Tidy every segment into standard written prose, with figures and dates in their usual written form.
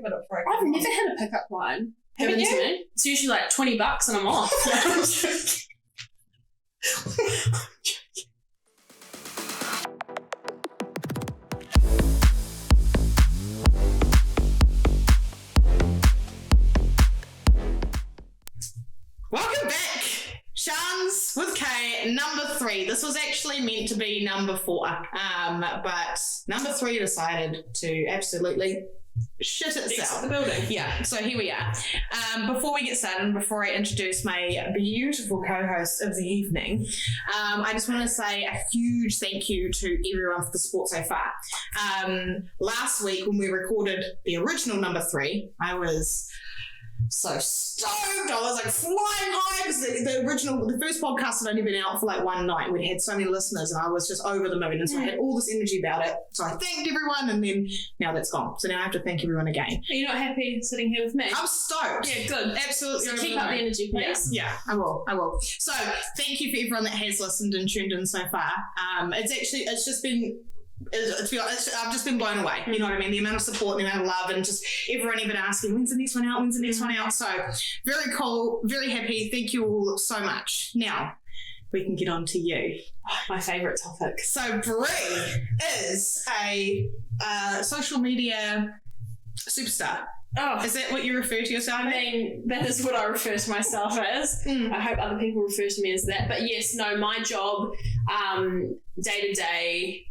give it a pro. I've never had a pickup line given to me. It's usually like $20 and I'm off. Welcome back, Shaaarns with K, number 3. This was actually meant to be number 4, but number 3 decided to absolutely shit itself. The building. Yeah, so here we are. Before we get started, and before I introduce my beautiful co-host of the evening, I just want to say a huge thank you to everyone for the support so far. Last week when we recorded the original number 3, I was so stoked. I was like flying high because the first podcast had only been out for like one night. We'd had so many listeners and I was just over the moon, and so I had all this energy about it. So I thanked everyone, and then now that's gone. So now I have to thank everyone again. Are you not happy sitting here with me? I'm stoked. Yeah, good. Absolutely. So keep up the energy, please. Yeah, I will. So thank you for everyone that has listened and tuned in so far. It's just been, I've just been blown away. You know what I mean? The amount of support, the amount of love, and just everyone even asking, when's the next one out? When's the next one out? So very cool, very happy. Thank you all so much. Now we can get on to you. My favourite topic. So Brie is a social media superstar. Oh, is that what you refer to yourself as? I mean, that is what I refer to myself as. I hope other people refer to me as that. But yes, no, my job day to day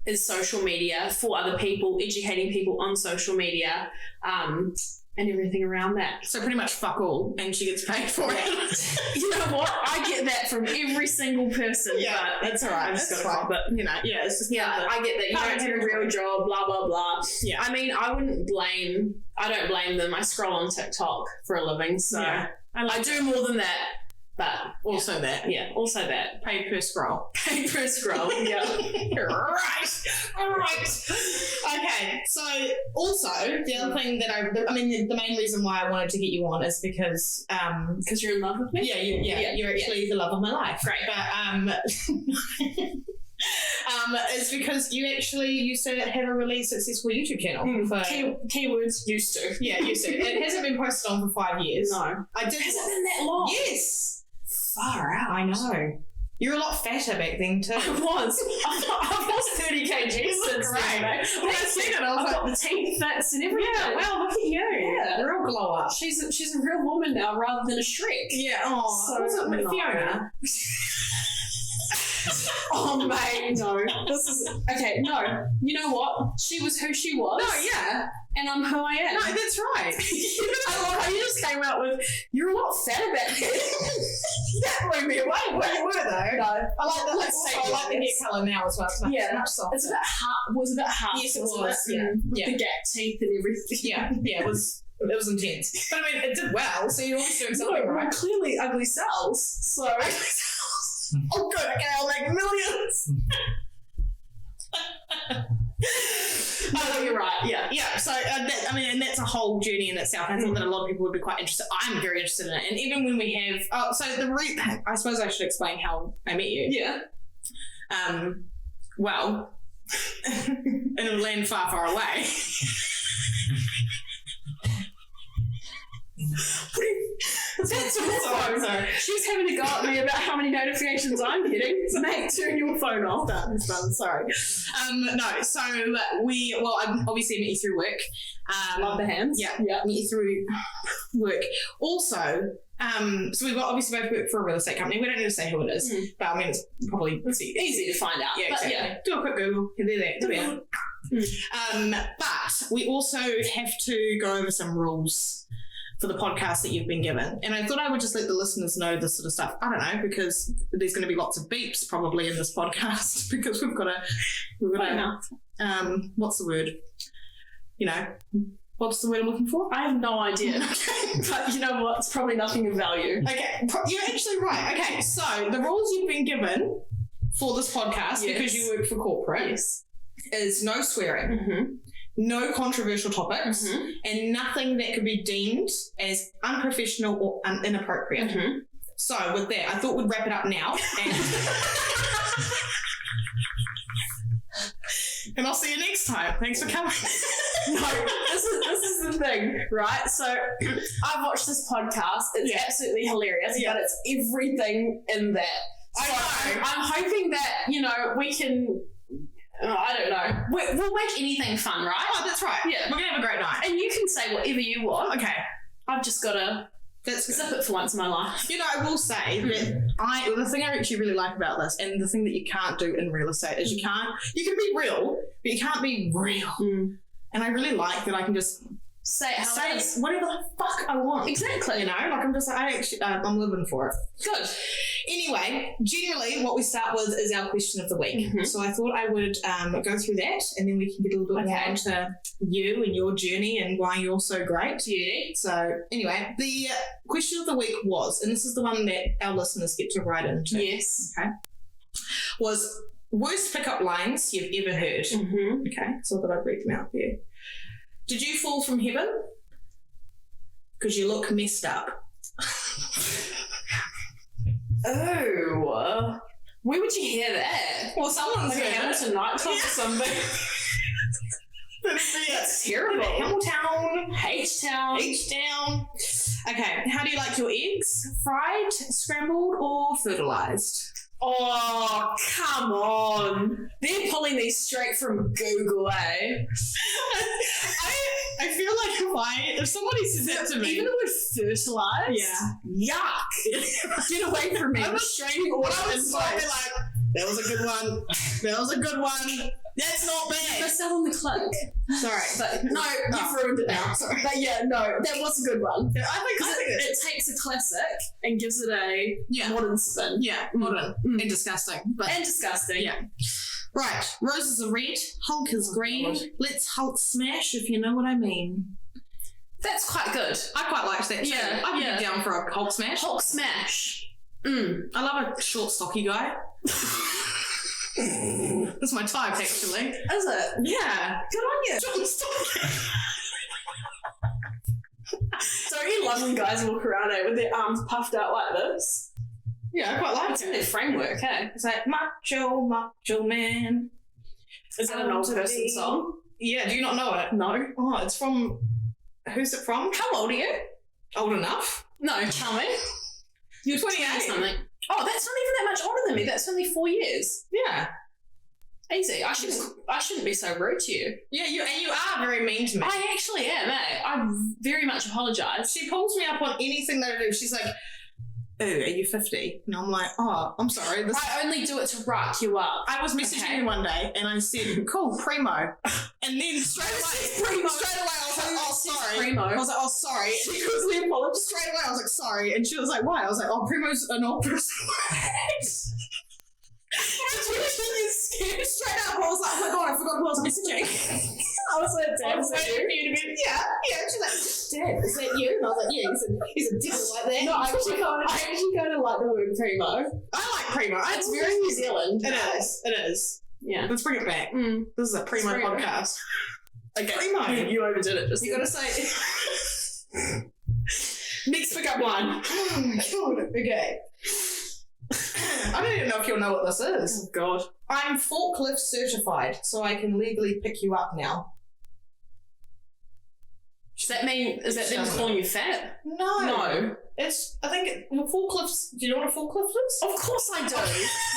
is social media for other people, educating people on social media, and everything around that. So pretty much fuck all, and she gets paid for it. You know what? I get that from every single person. Yeah, but that's all right. I just got to cop it. You know, yeah, it's just I get that. You don't have a real job, blah, blah, blah. Yeah. I mean, I don't blame them. I scroll on TikTok for a living, so yeah. I do more than that. But also that. Yeah, also that. Paid per scroll. Paid per scroll, yeah. Right. All right. Okay, so also the other thing that the main reason why I wanted to get you on is because you're in love with me? Yeah, you're actually the love of my life. Great. But it's because you actually used to have a really successful YouTube channel. Keywords used to. Yeah, used to. It hasn't been posted on for 5 years. No. Has it been that long? Yes. Far out. I know. You're a lot fatter back then too. I was. I've lost 30 kg since then. When I seen it, I was like, the teeth fits and everything. Yeah, wow, look at you. Yeah. Real glow up. She's a real woman now rather than a Shrek. Yeah, so Fiona. Oh, mate, no. This is... Okay, no. You know what? She was who she was. No, yeah. And I'm who I am. No, that's right. I love how you just came out with, you're a lot fatter back then. That blew me away. What you were, though. No. I like the hair colour now as well. It's much softer. It's a bit hard. Was a bit hard. Yes, it was. Yeah. The gap teeth and everything. Yeah, it was intense. But I mean, it did well, so you're always doing something right. Well, clearly ugly cells, so... Oh, good. Okay, I'll make millions. Oh, you're right. Yeah. So, and that's a whole journey in itself. I thought that a lot of people would be quite interested. I'm very interested in it. And even when we have, I suppose I should explain how I met you. Yeah. Well, in a land far, far away. That's awesome. She's having to go at me about how many notifications I'm getting. So mate, turn your phone off. It's done. Sorry. No. So I obviously met you through work. Love the hands. Yeah. Met you through work. Also, so we've obviously both worked for a real estate company. We don't need to say who it is, but I mean it's probably easy to find out. Yeah, exactly. Yeah. Do a quick Google. And there. But we also have to go over some rules for the podcast that you've been given. And I thought I would just let the listeners know this sort of stuff. I don't know, because there's going to be lots of beeps probably in this podcast because we've got to what's the word? You know, what's the word I'm looking for? I have no idea. But you know what? It's probably nothing of value. Okay, you're actually right. Okay, so the rules you've been given for this podcast, because you work for corporate, is no swearing, no controversial topics, and nothing that could be deemed as unprofessional or inappropriate. So with that, I thought we'd wrap it up now. And I'll see you next time. Thanks for coming. this is the thing, right? So I've watched this podcast. It's absolutely hilarious, but it's everything in that. So I know. I'm hoping that, we can, I don't know, we'll make anything fun, right? Oh, that's right. Yeah. We're going to have a great night. And you can say whatever you want. Okay. I've just got to zip it for once in my life. I will say that the thing I actually really like about this, and the thing that you can't do in real estate is you can be real, but you can't be real. And I really like that I can just say whatever the fuck I want. Exactly. I'm just like, I'm living for it. Good. Anyway, generally what we start with is our question of the week. So I thought I would go through that, and then we can get a little bit more into you and your journey and why you're so great. Yeah. So anyway, the question of the week was, and this is the one that our listeners get to write into. Yes. Okay. Was worst pickup lines you've ever heard. Okay, so I thought I'd read them out for you. Did you fall from heaven? Because you look messed up. Oh, where would you hear that? Well, someone's like a Hamilton nightclub or something. That's terrible. Hamiltown, H-Town. H-Town. Okay, how do you like your eggs? Fried, scrambled, or fertilized? Oh, come on. They're pulling these straight from Google, eh? I feel like if somebody says that to me. Even the word fertilized? Yeah. Yuck. Get away from me. Restraining order in place. Like, that was a good one. That was a good one. That's not bad. But still on the click. Sorry. But no, you've ruined it now. Sorry. But yeah, no, that was a good one. I think it takes a classic and gives it a modern spin. Yeah, modern. And disgusting. And disgusting. Yeah. Right. Roses are red. Hulk is green. Let's Hulk smash, if you know what I mean. That's quite good. I quite liked that too. Yeah. I would be down for a Hulk smash. Hulk smash. I love a short, stocky guy. That's my type, actually. Is it? Yeah. Good on you. Short, stocky. Don't you love when guys walk around with their arms puffed out like this? Yeah, I quite like it. It's framework, hey? It's like macho man. Is that an old person song? Yeah, do you not know it? No. Oh, it's from... Who's it from? How old are you? Old enough? No, tell me. You're 28. Something. Oh, that's not even that much older than me. That's only 4 years. Yeah. Easy. I shouldn't be so rude to you. Yeah, you are very mean to me. I actually am, eh? I very much apologise. She pulls me up on anything that I do. She's like, "Oh, are you 50?" And I'm like, "Oh, I'm sorry." I only do it to write you up. I was messaging you one day and I said, "Cool, primo," and then straight away I was like, "Oh, sorry." Primo. I was like, "Oh, sorry." She goes, "We apologize." Straight away I was like, "Sorry," and she was like, "Why?" I was like, "Oh, primo's an old person." Straight up, I was like, "Oh my god, I forgot who I was messaging." I was like, "Dad, is that you?" Yeah. She's like, "Dad, is that you?" And I was like, "Yeah, he's a devil like that." No, I actually kind of like the word primo. I like primo. It's very New Zealand. It is. Yeah. Let's bring it back. This is a primo podcast. Okay. Primo. You overdid it. You gotta say. Next pickup line. Oh my god. Okay. I don't even know if you'll know what this is. Oh god. I'm forklift certified, so I can legally pick you up now. Does that mean, is that them calling you fat? No. It's, I think, forklifts, do you know what a forklift is? Of course I do.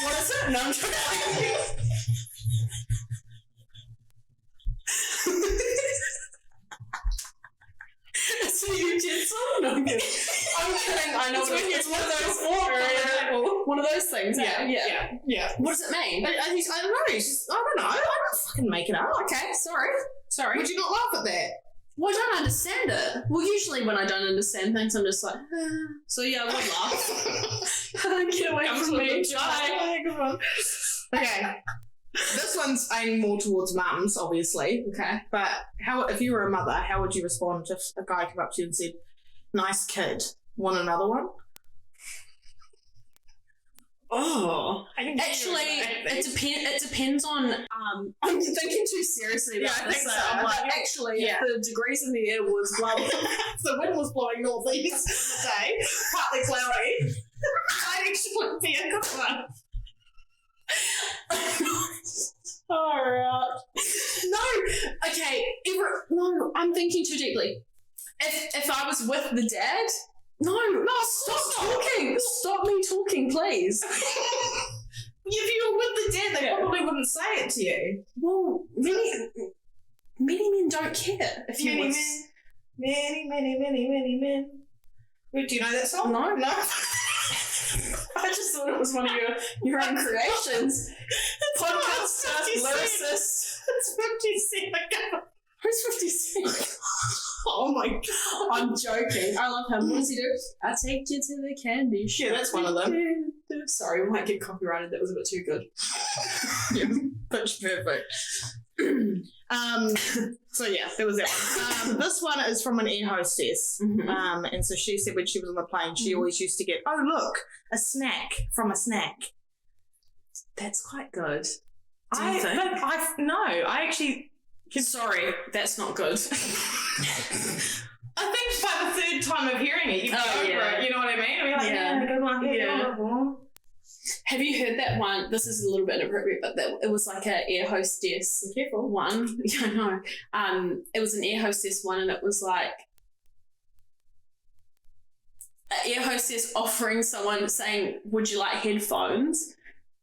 What is it? No, I'm trying It's a utensil? No, I'm kidding. I know it's one of those things. Yeah. What does it mean? I don't know. I don't fucking make it up. Okay, sorry. Would you not laugh at that? Well, I don't understand it. Well, usually when I don't understand things, I'm just like, so yeah, I would laugh. Get away from me. Bye. Okay. This one's aimed more towards mums, obviously. Okay. But if you were a mother, how would you respond if a guy came up to you and said, "Nice kid, want another one?" Oh, actually, it depends on. I'm thinking too seriously about I this. think so. I'm like, actually, if the degrees in the air was blah blah. The wind was blowing northeast for the day, partly cloudy. I'd actually be a good one. Alright. No, Okay, no, I'm thinking too deeply. If I was with the dad, no, stop talking. Stop me talking, please. If you were with the dad, they probably wouldn't say it to you. Well, many men don't care if you Many men. Wait, do you know that song? No. No. I just thought it was one of your own creations. Podcaster, lyricist. It's 50 Cent. Who's 50 Cent? Oh my god. I'm joking. I love him. What does he do? I take you to the candy shop. Yeah, that's one of them. Sorry, we might get copyrighted. That was a bit too good. Yeah, pitch perfect. So yeah, there was that one. This one is from an air hostess. Mm-hmm. And so she said when she was on the plane, she always used to get, oh look, a snack from a snack. That's quite good. I actually. Sorry, that's not good. I think by the third time of hearing it, you go over it. You know what I mean? I'll be like, yeah, good one. Yeah. Have you heard that one? This is a little bit inappropriate, but it was like an air hostess one. Yeah, I know. It was an air hostess one, and it was like an air hostess offering someone saying, "Would you like headphones?"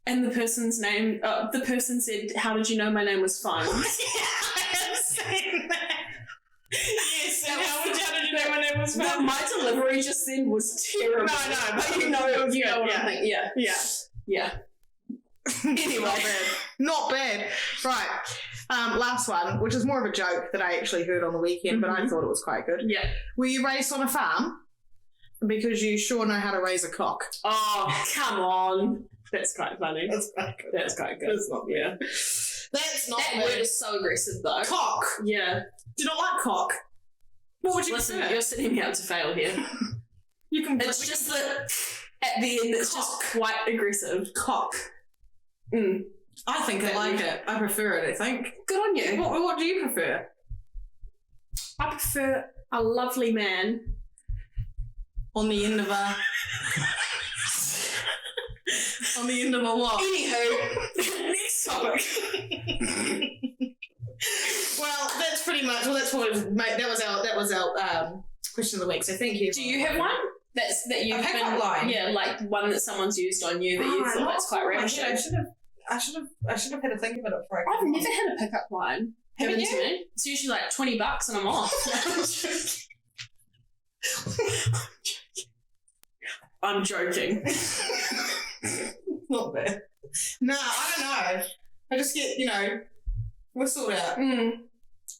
And the person said, "How did you know my name was Phones?" Yeah, I have seen that. Yes, and how did you know my name was Phones? My delivery just then was terrible. No, but you know what I'm thinking. Yeah. Anyway, not bad. Right. Last one, which is more of a joke that I actually heard on the weekend, but I thought it was quite good. Yeah. Were you raised on a farm? Because you sure know how to raise a cock. Oh, come on. That's quite funny. That's quite good. That's quite good. That's not bad. That's not That bad. word is so aggressive, though. Cock. Yeah. Do you not like cock? What would you Listen, prefer? you're setting me up to fail here. You can. It's just that at the end, it's just quite aggressive. Cock. I think I like it. I prefer it, I think. Good on you. What do you prefer? I prefer a lovely man. On the end of a... on the end of a what? Anywho, next topic. Well, that's pretty much... Well, that's what... That was our question of the week, so thank you. Do you have one? That you've a pickup line? Yeah, like one that someone's used on you that you thought that's quite ravishing. I should have had to think about it before I I've never had a pickup line given to me. It's usually like $20 and I'm off. I'm joking. Not bad. No, I don't know. I just get, whistled out.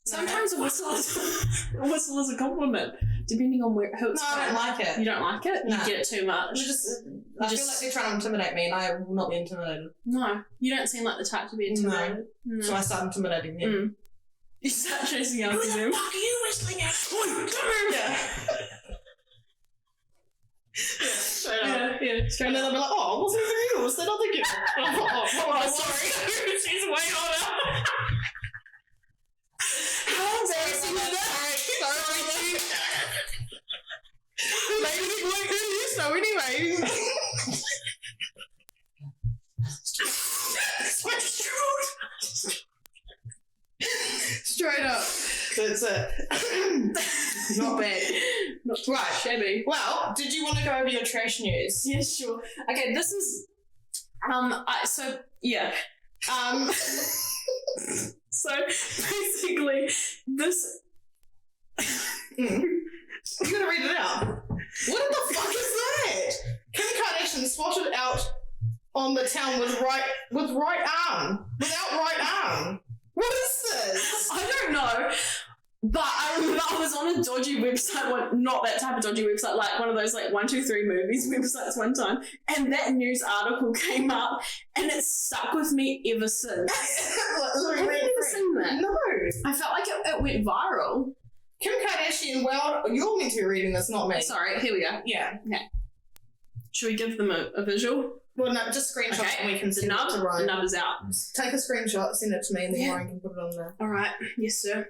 Sometimes a whistle is a compliment, depending on who it's No, I don't like it. You don't like it? No. You get it too much? I feel like they're trying to intimidate me and I will not be intimidated. No, you don't seem like the type to be intimidated. No. So I start intimidating them. You start chasing after them. Who the fuck are you whistling at? Yeah. Straight up. Yeah, straight And then they'll be like, oh, what's even you? What's that other girl? Oh, sorry. She's way older. How embarrassing is that? Sorry. Maybe who do you know anyway? Straight up. That's it. Not bad. Not right. Shabby. Well, did you want to go over your trash news? Yeah, sure. Okay, this is so basically this You gotta read it out. What the fuck is that? Kim Kardashian spotted out on the town without right arm. What is this? I don't know. But I remember I was on a dodgy website, not that type of dodgy website, like one of those like 123 movies websites one time, and that news article came up, and it's stuck with me ever since. Have you ever seen that? No. I felt like it went viral. Kim Kardashian, well, you're meant to be reading this, not me. Sorry, here we go. Yeah. Okay. Should we give them a visual? Well, no, just screenshot it and we can send it to Ryan. The nub is out. Take a screenshot, send it to me, and then Ryan can put it on there. All right. Yes, sir.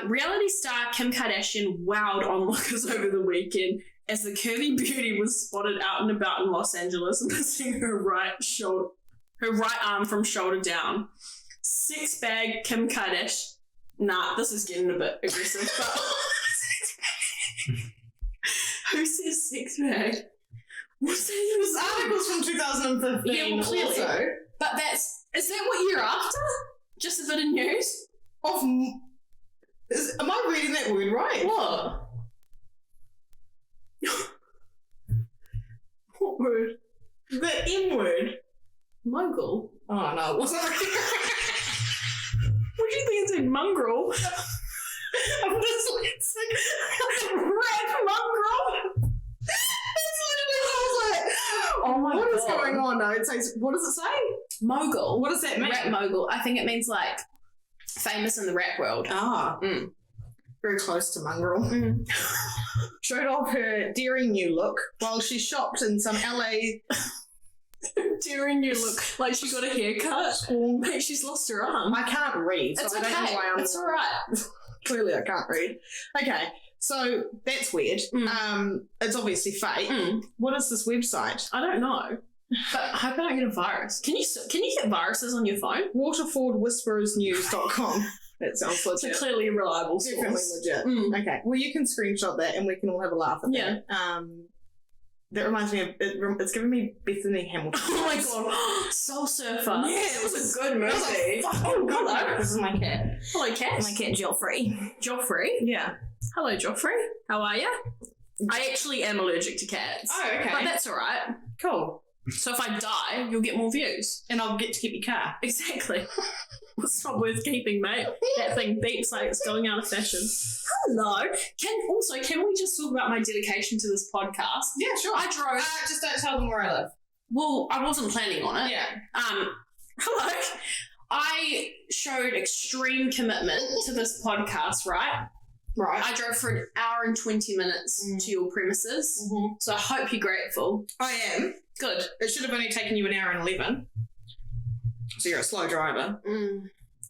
Reality star Kim Kardashian wowed onlookers over the weekend as the curvy beauty was spotted out and about in Los Angeles, missing her right arm from shoulder down. Six-bag Kim Kardashian. Nah, this is getting a bit aggressive, but who says sex bag? What's that? This article's from 2015. Yeah, well, clearly. Also. But is that what you're after? Just a bit of news? Am I reading that word right? What? What word? The M word. Mogul? Oh, no, it wasn't. What do you think it said? Mongrel? I'm dyslexic. Rat mongrel. That's literally what I was like. Oh my What God. is going on? No, it says, what does it say? Mogul. What does that mean? Rat mogul. I think it means like famous in the rat world. Ah. Mm. Very close to mongrel. Mm. Showed off her daring new look while she shopped in some LA. Daring you look like she got a haircut. Mate, she's lost her arm. I can't read, so It's I don't okay. know why I'm. It's all right. Clearly, I can't read. Okay, so that's weird. Mm. It's obviously fake. Mm. What is this website? I don't know, but I hope I don't get a virus. Can you get viruses on your phone? WaterfordWhisperersNews.com. That sounds It's a legit. clearly reliable source. Definitely legit. Mm. Okay, well, you can screenshot that and we can all have a laugh at Yeah. that. That reminds me of it's giving me Bethany Hamilton. Oh my God, Soul Surfer. Yeah, it was a good movie. That was a fucking good Hello. one. This is my cat. Hello, Cat. My cat Joffrey. Joffrey. Yeah. Hello, Joffrey. How are you? I actually am allergic to cats. Oh, okay. But that's all right. Cool. So if I die, you'll get more views. And I'll get to keep your car. Exactly. It's not worth keeping, mate. That thing beeps like it's going out of fashion. Hello. Can we just talk about my dedication to this podcast? Yeah, sure. I drove. Just don't tell them where I live. Well, I wasn't planning on it. Yeah. Hello. I showed extreme commitment to this podcast, right? Right. I drove for an hour and 20 minutes to your premises. Mm-hmm. So I hope you're grateful. I am. Good. It should have only taken you an hour and 11. So you're a slow driver.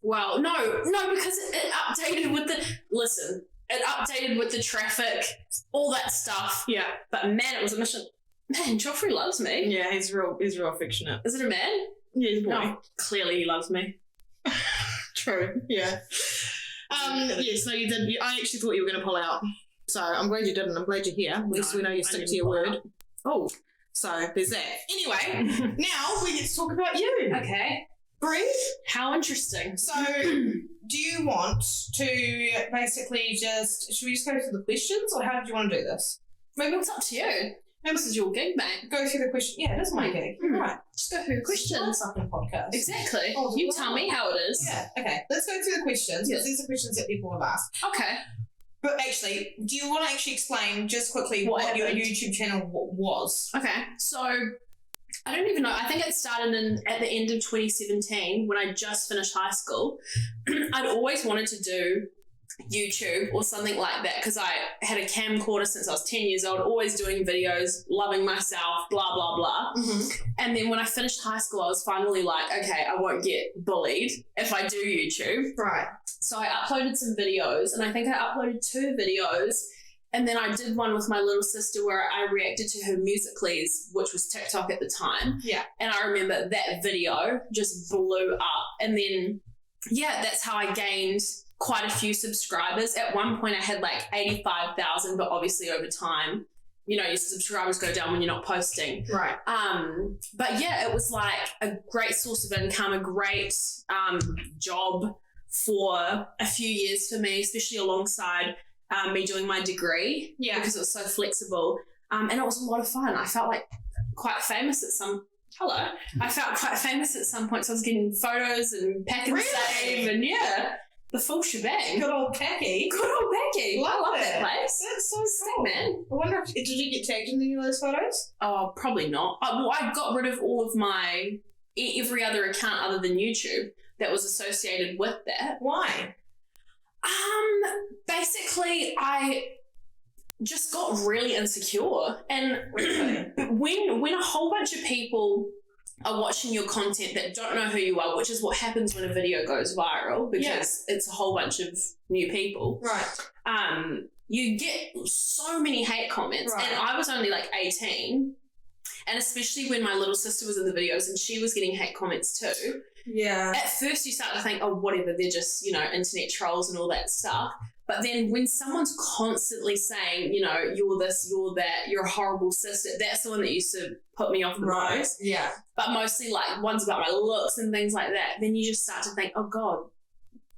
Well, no, because it updated with the traffic, all that stuff. Yeah. But man, it was a mission. Man, Joffrey loves me. Yeah, he's real affectionate. Is it a man? Yeah, he's a boy. No, clearly he loves me. True. Yeah. Yes, no, you did. I actually thought you were going to pull out. So I'm glad you didn't. I'm glad you're here. At least we know you stick to your word. Oh. So there's that. Anyway, now we get to talk about you. Okay. Brief. How interesting. So do you want to basically should we just go through the questions or how did you want to do this? Maybe it's up to you. This is your gig, mate. Go through the question. Yeah, it is my gig. Right. Just go through the questions. Fucking podcast. Exactly. Oh, You wow. tell me how it is. Yeah. Okay. Let's go through the questions because Yes. these are questions that people have asked. Okay. But actually, do you want to actually explain just quickly what your happened? YouTube channel was? Okay. So I don't even know. I think it started at the end of 2017 when I just finished high school. I'd always wanted to do YouTube or something like that because I had a camcorder since I was 10 years old, always doing videos, loving myself, blah, blah, blah. Mm-hmm. And then when I finished high school, I was finally like, okay, I won't get bullied if I do YouTube. Right. So I uploaded some videos and I think I uploaded 2 videos. And then I did one with my little sister where I reacted to her Musical.lys, which was TikTok at the time. Yeah. And I remember that video just blew up. And then, yeah, that's how I gained quite a few subscribers. At one point I had like 85,000, but obviously over time, you know, your subscribers go down when you're not posting. Right. But yeah, it was like a great source of income, a great job for a few years for me, especially alongside me doing my degree. Yeah. Because it was so flexible. And it was a lot of fun. I felt like quite famous at some I felt quite famous at some point. So I was getting photos and pack and save and yeah. The full shebang. Good old Packy. Good old Becky. I love that place. That's so Sick, man. I wonder if did you get tagged in any of those photos? Oh, probably not. Well, I got rid of all of my every other account other than YouTube that was associated with that. Why? Basically, I just got really insecure, and when a whole bunch of people are watching your content that don't know who you are, which is what happens when a video goes viral because it's a whole bunch of new people. Right. You get so many hate comments, and I was only like 18, and especially when my little sister was in the videos and she was getting hate comments too. at first you start to think, oh, whatever, they're just, internet trolls and all that stuff. But then when someone's constantly saying, you're this, you're that, you're a horrible sister, that's the one that used to put me off the most. Yeah. But mostly like ones about my looks and things like that, then you just start to think, oh God,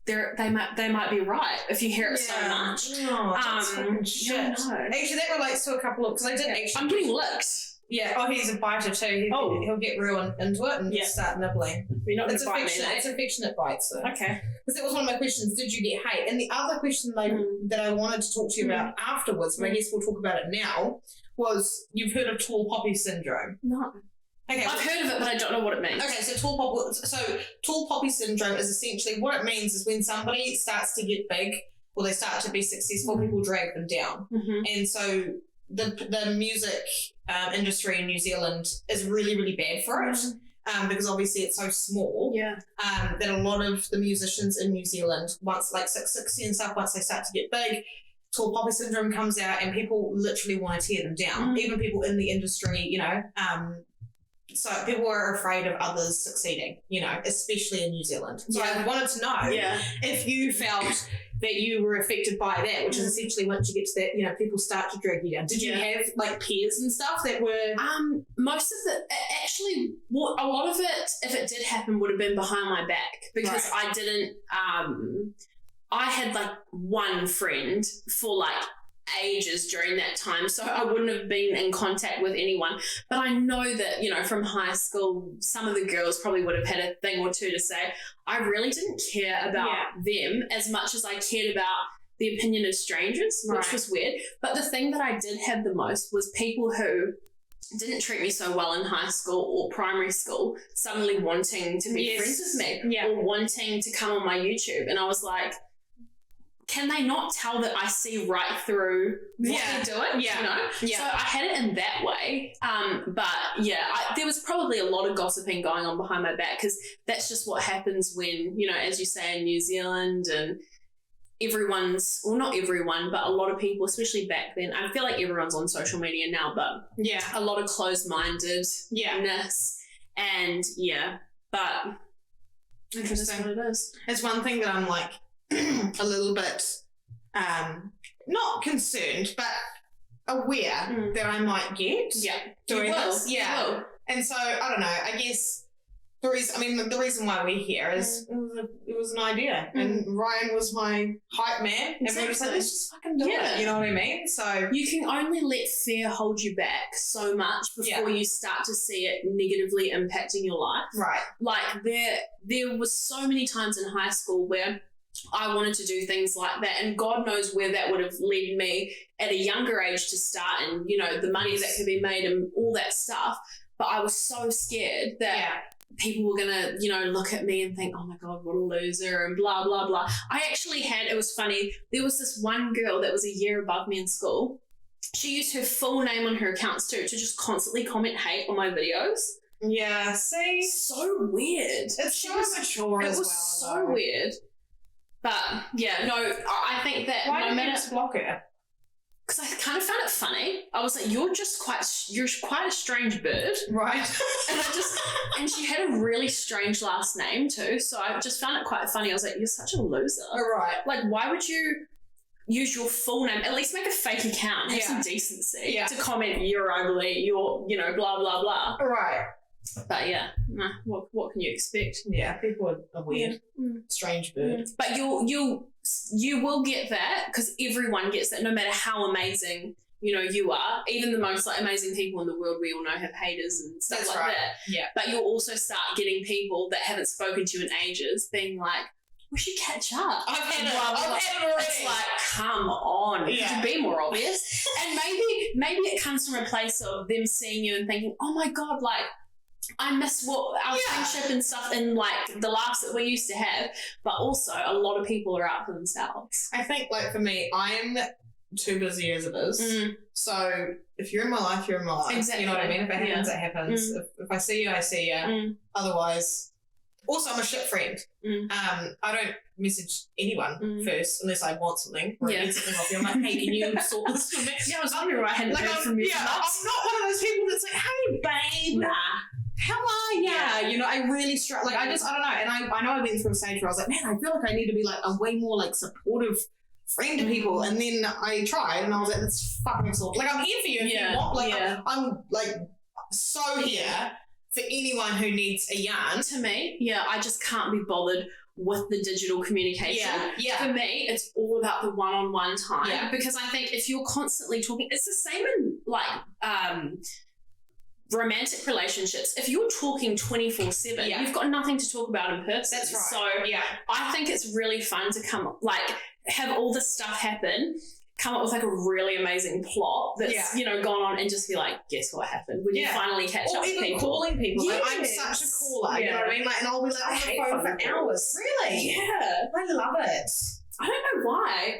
they might be right if you hear it so much. Oh, that's fucking shit. Actually, that relates to a couple of, because I did actually. I'm getting licked. Yeah. Oh, he's a biter too. He'll get real into it and start nibbling. You're not it's affectionate bites though. Okay. Because that was one of my questions. Did you get hate? And the other question that I wanted to talk to you about afterwards, but I guess we'll talk about it now, was you've heard of tall poppy syndrome? No. Okay, I've heard of it, but I don't know what it means. Okay, so tall poppy syndrome is essentially what it means is when somebody starts to get big or they start to be successful, people drag them down. And so the music industry in New Zealand is really, really bad for it. Because obviously it's so small that a lot of the musicians in New Zealand, once like 660 and stuff, once they start to get big, tall poppy syndrome comes out and people literally want to tear them down. Even people in the industry, so people are afraid of others succeeding, especially in New Zealand. So I wanted to know if you felt that you were affected by that, which is essentially once you get to that, people start to drag you down. Did you have like peers and stuff that were? Most of it, actually, a lot of it, if it did happen, would have been behind my back because I didn't. I had like one friend for like ages during that time, so I wouldn't have been in contact with anyone, but I know that from high school some of the girls probably would have had a thing or two to say. I really didn't care about them as much as I cared about the opinion of strangers, which was weird. But the thing that I did have the most was people who didn't treat me so well in high school or primary school suddenly wanting to be friends with me or wanting to come on my YouTube, and I was like, can they not tell that I see right through what they're doing? So I had it in that way. There was probably a lot of gossiping going on behind my back because that's just what happens when, as you say, in New Zealand and not everyone, but a lot of people, especially back then, I feel like everyone's on social media now, but a lot of closed-mindedness and but interesting. That's what it is. It's one thing that I'm like, a little bit not concerned but aware that I might get doing this. And so I don't know, I guess the reason why we're here is it was an idea and Ryan was my hype man and we were just like, let's just fucking do it, you know what I mean? So you can only let fear hold you back so much before you start to see it negatively impacting your life. Like there was so many times in high school where I wanted to do things like that, and God knows where that would have led me at a younger age to start, and the money that could be made and all that stuff. But I was so scared that people were gonna look at me and think, oh my God, what a loser and blah blah blah. I actually it was funny, there was this one girl that was a year above me in school. She used her full name on her accounts too to just constantly comment hate on my videos. See, so weird. It's so mature as well. It was so weird. But I think that why did you just block her? Because I kind of found it funny. I was like, you're quite a strange bird, right? and she had a really strange last name too, so I just found it quite funny. I was like, you're such a loser, right? Like, why would you use your full name? At least make a fake account, have some decency to comment. You're ugly. You're blah blah blah. Right. But what can you expect? People are weird, strange bird. But you will get that because everyone gets that, no matter how amazing you are. Even the most amazing people in the world, we all know, have haters and stuff that. Yeah. But you'll also start getting people that haven't spoken to you in ages being like, we should catch up. I've had it already. It's like, come on, it could be more obvious. And maybe it comes from a place of them seeing you and thinking, oh my God, like, I miss what our friendship and stuff and like the laughs that we used to have. But also a lot of people are out for themselves. I think like for me, I'm too busy as it is. So if you're in my life, you're in my life. Exactly. You know what I mean? If it happens, it happens. If I see you, I see you. Otherwise, also I'm a shit friend. I don't message anyone first unless I want something or I need something off you. I'm like, hey, can you sort this for me? I was wondering why I hadn't heard from you. I'm not one of those people that's like, hey babe. Nah. how are you? You know, I really like, I don't know. And I know I went through a stage where I was like, man, I feel like I need to be like a way more like supportive friend to people. And then I tried and I was like, that's fucking exhausting. Like, I'm here for you if you want. Like, I'm like so here for anyone who needs a yarn. To me, I just can't be bothered with the digital communication. For me, it's all about the one-on-one time, because I think if you're constantly talking, it's the same in like romantic relationships. If you're talking 24/7, you've got nothing to talk about in person. That's right. So I think it's really fun to have all this stuff happen, come up with like a really amazing plot that's gone on, and just be like, guess what happened when you finally catch up with people. Or even calling people. Like, I'm such a caller, you know what I mean? Like, and I'll be like on the phone for hours. Really? Yeah. I love it. I don't know why.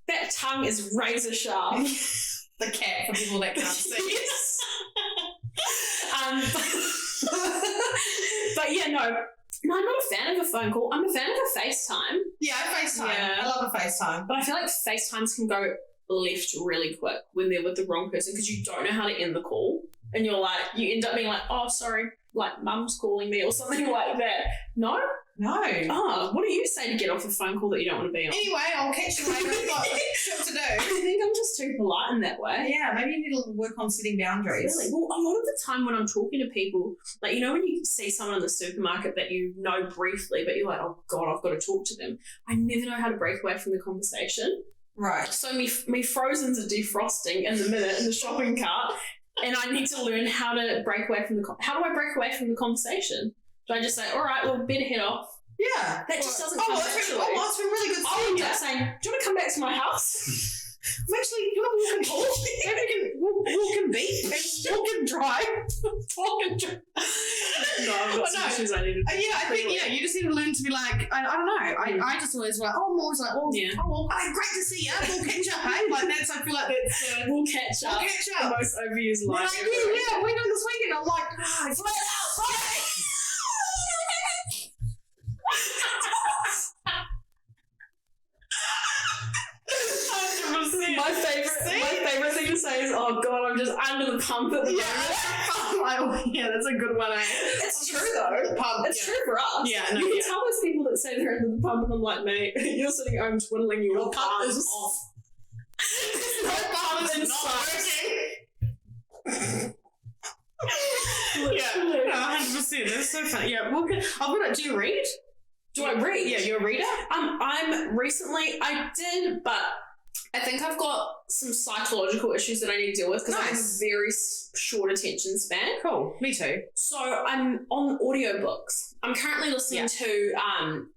That tongue is razor sharp. The cat, for people that can't see. But no, I'm not a fan of a phone call. I'm a fan of a FaceTime. Yeah, FaceTime. I love a FaceTime. But I feel like FaceTimes can go left really quick when they're with the wrong person, because you don't know how to end the call. And you end up being like, oh, sorry, like mum's calling me or something like that. No? No. Oh, what do you say to get off a phone call that you don't want to be on? Anyway, I'll catch you later. I've got shit to do. I think I'm just too polite in that way. Yeah, maybe you need to work on setting boundaries. Really? Well, a lot of the time when I'm talking to people, like, you know, when you see someone in the supermarket that you know briefly, but you're like, oh God, I've got to talk to them. I never know how to break away from the conversation. Right. So me frozens are defrosting in the minute in the shopping cart, and I need to learn how to break away from how do I break away from the conversation? Do I just say, all right, well, better head off? Yeah. That just doesn't come naturally. That's been really good. I end up saying, do you want to come back to my house? I'm actually, you want to walk and talk? Maybe we can walk and beat, walk and drive. Walk and drive. No, I've got some issues I need to I think, you just need to learn to be like, I don't know. I just always like, I'm always like, great to see you. We'll catch up, hey? Like, I feel like that's, we'll catch up. The most overused line. Like, we're doing this weekend. I'm like, flat out, right? My favorite thing to say is, oh God, I'm just under the pump at the moment. That's a good one, eh? It's true though. It's true for us. Yeah, no, you can tell those people that say they're under the pump, and I'm like, mate, you're sitting at home twiddling your pump is off. Your pump is not working. Yeah, 100%. That's so funny. Yeah, do you read? Do I read? Yeah, you're a reader? I did, but I think I've got some psychological issues that I need to deal with, because I have a very short attention span. Cool. Me too. So I'm on audiobooks. I'm currently listening to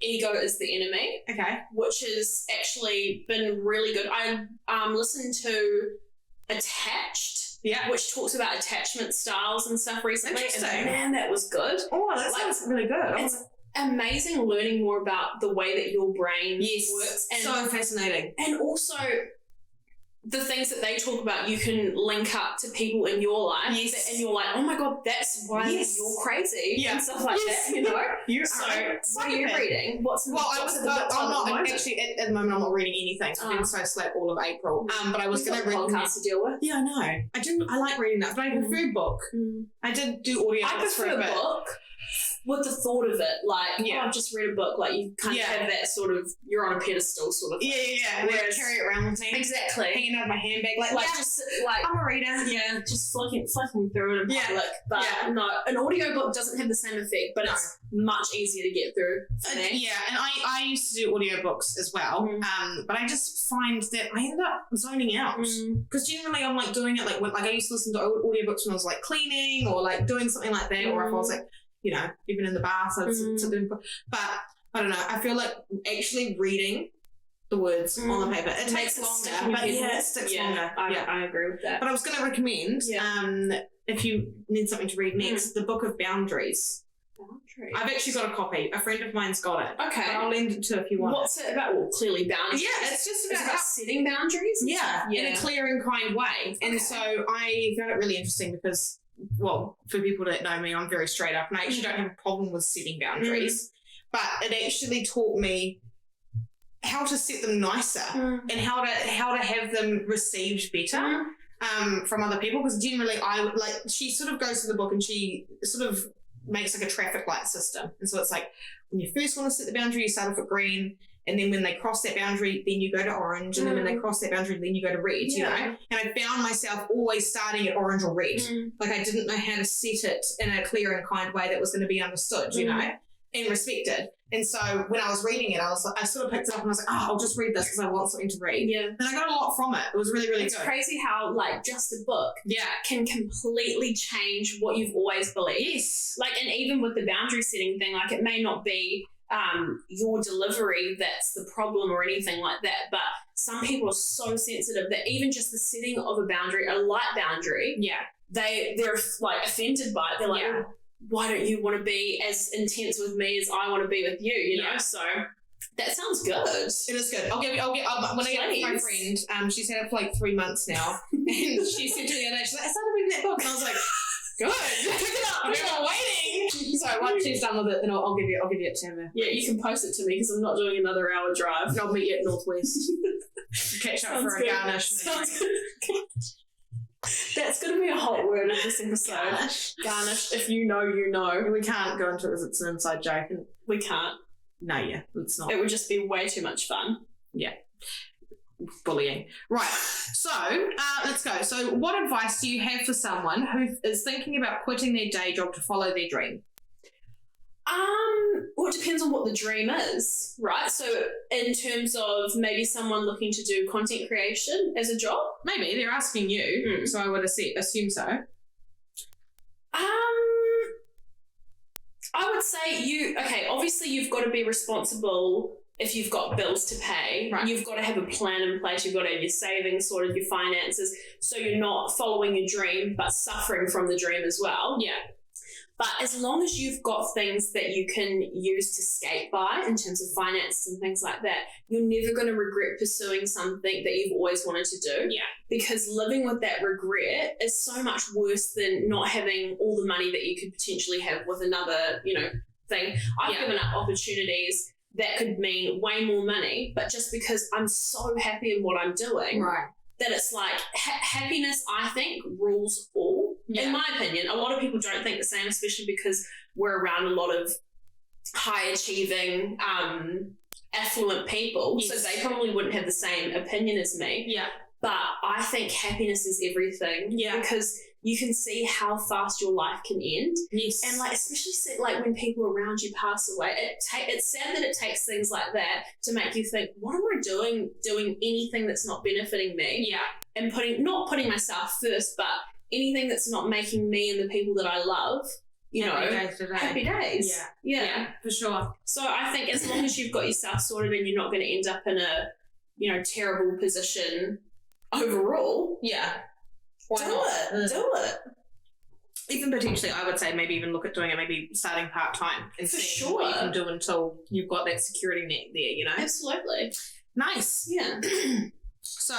Ego is the Enemy. Okay. Which has actually been really good. I listened to Attached. Yeah. Which talks about attachment styles and stuff recently. Interesting. And man, that was good. Oh, that sounds really good. It's amazing learning more about the way that your brain works. And so fascinating. And also the things that they talk about, you can link up to people in your life. Yes. And you're like, oh my God, that's why you're crazy. And stuff like that, you know? What are you reading? I'm not actually at the moment. I'm not reading anything. So I've been so slack all of April. But I was going to read podcasts to deal with. Yeah, I know. I like reading that, but I prefer book. I did do audio. I prefer a book with the thought of it, like, I've just read a book, like you kind of have that sort of, you're on a pedestal sort of thing. Yeah. Whereas, carry it around with me. Exactly. Hanging out of my handbag. Just like, I'm a reader. Yeah, just flicking through it in public. But no, an audiobook doesn't have the same effect, but it's much easier to get through for me. Yeah, and I used to do audiobooks as well, but I just find that I end up zoning out. Because generally I'm like doing it like when I used to listen to audiobooks when I was like cleaning or like doing something like that, or if I was like, you know, even in the bath, I was but I don't know, I feel like actually reading the words on the paper, it takes longer, but it sticks longer. I agree with that. But I was going to recommend, if you need something to read next, the Book of Boundaries. I've actually got a copy. A friend of mine's got it. Okay. But I'll lend it to if you want. What's it about? Well, clearly boundaries. Yeah, it's just about setting boundaries. Yeah, in a clear and kind way. And so I found it really interesting because, well, for people that know me, I'm very straight up and I actually don't have a problem with setting boundaries. But it actually taught me how to set them nicer and how to have them received better. from other people, because generally I would like, she sort of goes through the book and she sort of makes like a traffic light system. And so it's like, when you first want to set the boundary, you start off at green, and then when they cross that boundary, then you go to orange, and then when they cross that boundary, then you go to red, you know? And I found myself always starting at orange or red. Like I didn't know how to set it in a clear and kind way that was going to be understood, you know, and respected. And so when I was reading it, I sort of picked it up and I was like, oh, I'll just read this because I want something to read. Yeah. And I got a lot from it. It was really, really good. It's crazy how like just a book can completely change what you've always believed. Yes. Like, and even with the boundary setting thing, like it may not be your delivery that's the problem or anything like that, but some people are so sensitive that even just the setting of a boundary, a light boundary, they're like offended by it. They're like, oh, why don't you want to be as intense with me as I want to be with you, you know? So that sounds good. It is good. When I get it with my friend, she's had it for like 3 months now, and she said to me the other day, she's like, I started reading that book, and I was like, good. Pick it up. I've been waiting. So once she's done with it, then I'll give you it to her. Yeah, you can post it to me because I'm not doing another hour drive. I'll meet you at Northwest. Catch up for a garnish. Sounds good. That's going to be a hot word of this episode. Garnish. If you know, you know. We can't go into it as it's an inside joke. We can't. No, it's not. It would just be way too much fun. Yeah. Bullying. Right. So let's go. So what advice do you have for someone who is thinking about quitting their day job to follow their dream? Well, it depends on what the dream is, right? So in terms of maybe someone looking to do content creation as a job? Maybe. They're asking you, so I would assume so. I would say obviously you've got to be responsible if you've got bills to pay. Right. You've got to have a plan in place. You've got to have your savings sorted, your finances, so you're not following your dream but suffering from the dream as well. Yeah. But as long as you've got things that you can use to skate by in terms of finances and things like that, you're never going to regret pursuing something that you've always wanted to do. Yeah. Because living with that regret is so much worse than not having all the money that you could potentially have with another, thing. I've given up opportunities that could mean way more money, but just because I'm so happy in what I'm doing, right, that it's like happiness, I think, rules all. Yeah. In my opinion, a lot of people don't think the same, especially because we're around a lot of high achieving, affluent people. Yes. So they probably wouldn't have the same opinion as me. Yeah. But I think happiness is everything. Yeah. Because you can see how fast your life can end. Yes. And especially like when people around you pass away, it's sad that it takes things like that to make you think, what am I doing anything that's not benefiting me? Yeah. And not putting myself first, but anything that's not making me and the people that I love, happy days. Yeah. Yeah, for sure. So I think as long as you've got yourself sorted and you're not going to end up in a, terrible position overall. Yeah. Do it. Even potentially, I would say maybe even look at doing it, maybe starting part-time and seeing what you can do until you've got that security net there, Absolutely. Nice. Yeah. So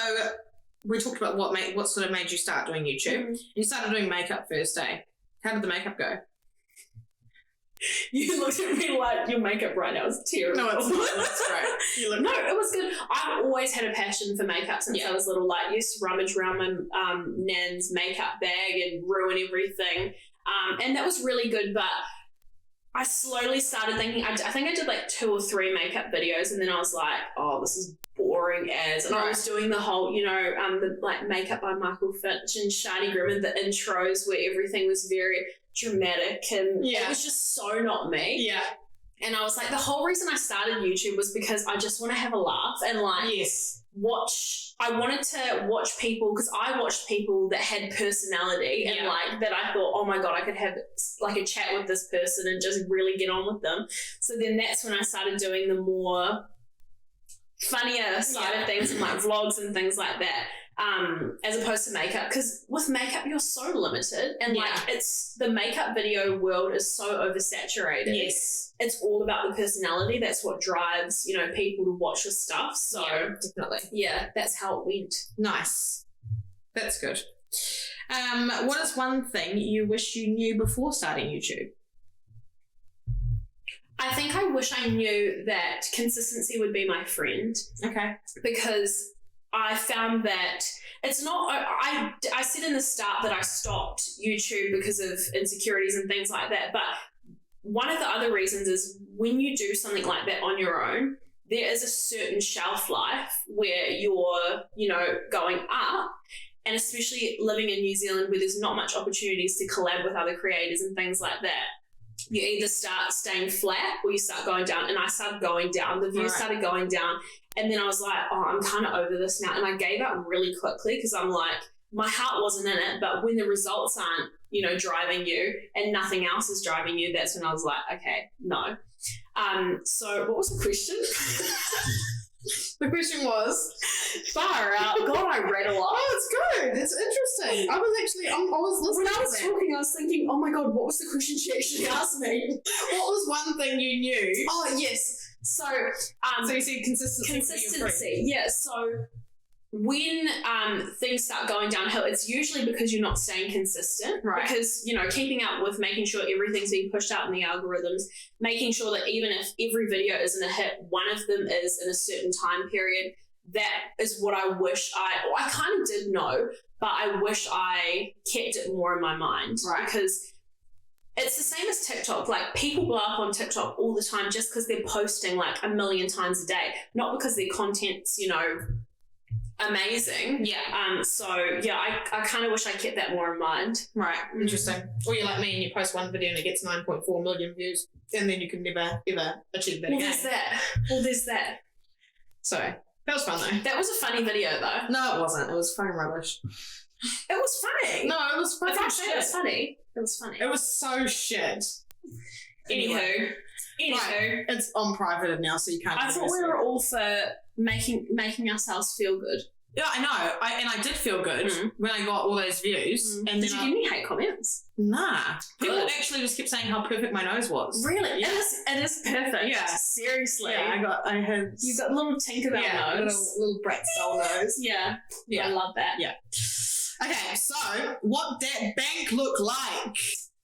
we talked about what sort of made you start doing YouTube. Mm-hmm. You started doing makeup first, eh? How did the makeup go? You looked at me like your makeup right now is terrible. No, it's not. That's great. No, it was good. I've always had a passion for makeup since I was little. I used to rummage around my nan's makeup bag and ruin everything. And that was really good, but I slowly started thinking, I think I did 2 or 3 makeup videos, and then I was like, oh, this is boring as. And I was doing the whole, the makeup by Michael Finch and Shani Grimmer, the intros where everything was very dramatic and it was just so not me. Yeah. And I was like, the whole reason I started YouTube was because I just want to have a laugh and I wanted to watch people, because I watched people that had personality and that I thought, oh my God, I could have a chat with this person and just really get on with them. So then that's when I started doing the more funnier side of things and vlogs and things like that. As opposed to makeup, because with makeup you're so limited and it's the makeup video world is so oversaturated. Yes, it's all about the personality. That's what drives people to watch your stuff. So definitely, that's how it went. Nice, that's good. What is one thing you wish you knew before starting YouTube? I think I wish I knew that consistency would be my friend. Okay, because I found that it's not, I said in the start that I stopped YouTube because of insecurities and things like that, but one of the other reasons is when you do something like that on your own, there is a certain shelf life where you're, going up, and especially living in New Zealand where there's not much opportunities to collab with other creators and things like that. You either start staying flat or you start going down, and I started going down. The views started going down, and then I was like, oh, I'm kind of over this now, and I gave up really quickly because I'm like, my heart wasn't in it, but when the results aren't, driving you and nothing else is driving you, that's when I was like, okay, no. So what was the question? The question was, far out. God, I read a lot. Oh, it's good. It's interesting. I was listening. When I was talking, I was thinking, oh my God, what was the question she actually asked me? What was one thing you knew? Oh, yes. So you said consistency. Consistency, yeah. So when things start going downhill, it's usually because you're not staying consistent. Right. Because, keeping up with making sure everything's being pushed out in the algorithms, making sure that even if every video isn't a hit, one of them is in a certain time period. That is what I wish I kind of did know, but I wish I kept it more in my mind. Right. Because it's the same as TikTok. Like, people blow up on TikTok all the time just because they're posting like 1 million times a day, not because their content's, amazing. Yeah. I kind of wish I kept that more in mind. Right. Interesting. Or you're like me and you post one video and it gets 9.4 million views, and then you can never ever achieve that again. There's that. So that was fun though. That was a funny video though. No, it wasn't. It was fucking rubbish. It was funny. No, it was fucking shit. It was funny. It was funny. It was so shit. Anywho, right. It's on private now, so you can't. I thought we were all for making ourselves feel good. Yeah, I know. I did feel good when I got all those views. And did you get any hate comments? Nah. People actually just kept saying how perfect my nose was. Really? Yeah. It is perfect. Yeah. Seriously. Yeah, You've got a little Tinkerbell nose. Little brat style nose. Yeah. Yeah. I love that. Yeah. Okay, so what that bank look like?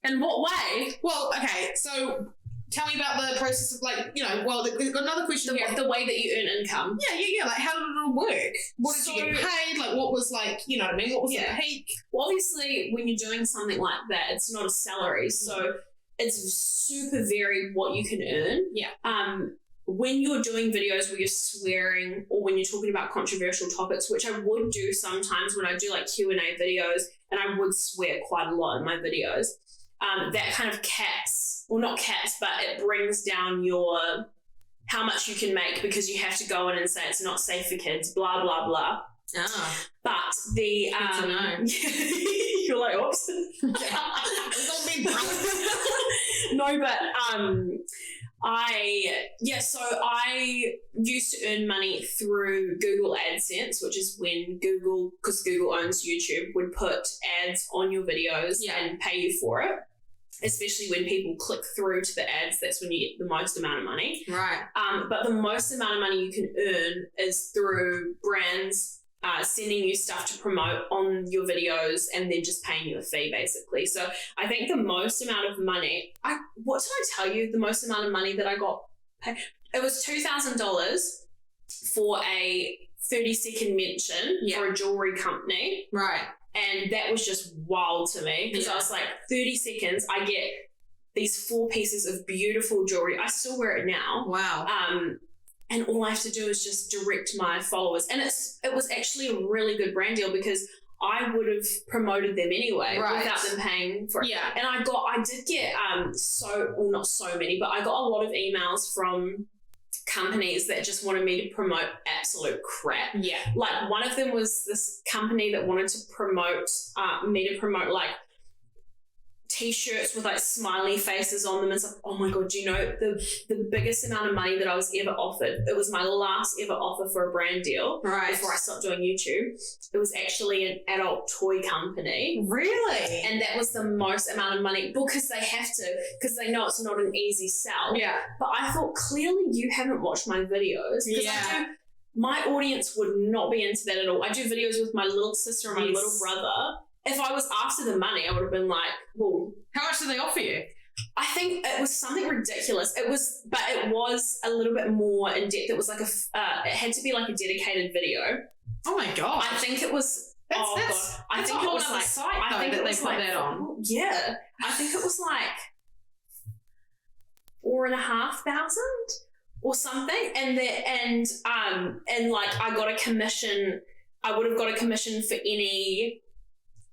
In what way? Well, okay, so tell me about the process of we've got another question here. The way that you earn income. Yeah. Like, how did it all work? What did you get paid? Like, what was what was the peak? Well, obviously, when you're doing something like that, it's not a salary, so it's super varied what you can earn. Yeah. When you're doing videos where you're swearing or when you're talking about controversial topics, which I would do sometimes when I do like Q&A videos, and I would swear quite a lot in my videos, that kind of not caps, but it brings down how much you can make, because you have to go in and say it's not safe for kids, blah, blah, blah. Oh. But the good to know. You're like, oops. No, but I used to earn money through Google AdSense, which is when because Google owns YouTube, would put ads on your videos and pay you for it. Especially when people click through to the ads, that's when you get the most amount of money. Right. But the most amount of money you can earn is through brands sending you stuff to promote on your videos and then just paying you a fee, basically. So I think the most amount of money, what did I tell you? The most amount of money that I got paid? It was $2,000 for a 30-second mention for a jewelry company. Right. And that was just wild to me, because I was like, 30 seconds, I get these 4 pieces of beautiful jewelry. I still wear it now. Wow. And all I have to do is just direct my followers. And it was actually a really good brand deal, because I would have promoted them anyway without them paying for it. Yeah. And I did get not so many, but I got a lot of emails from companies that just wanted me to promote absolute crap. Yeah. Like, one of them was this company that wanted to promote like t-shirts with like smiley faces on them and stuff. Oh my God, do you know the biggest amount of money that I was ever offered? It was my last ever offer for a brand deal before I stopped doing YouTube. It was actually an adult toy company. Really? And that was the most amount of money, because because they know it's not an easy sell. Yeah. But I thought, clearly you haven't watched my videos. Yeah. My audience would not be into that at all. I do videos with my little sister and my little brother. If I was after the money, I would have been like, well, how much did they offer you? I think it was something ridiculous. It was a little bit more in depth. It was like it had to be like a dedicated video. Oh my god! I think it was. That's I think a whole it was other like site. I think that it they was put like that on. Yeah, I think it was like 4,500 or something, and like I got a commission. I would have got a commission for any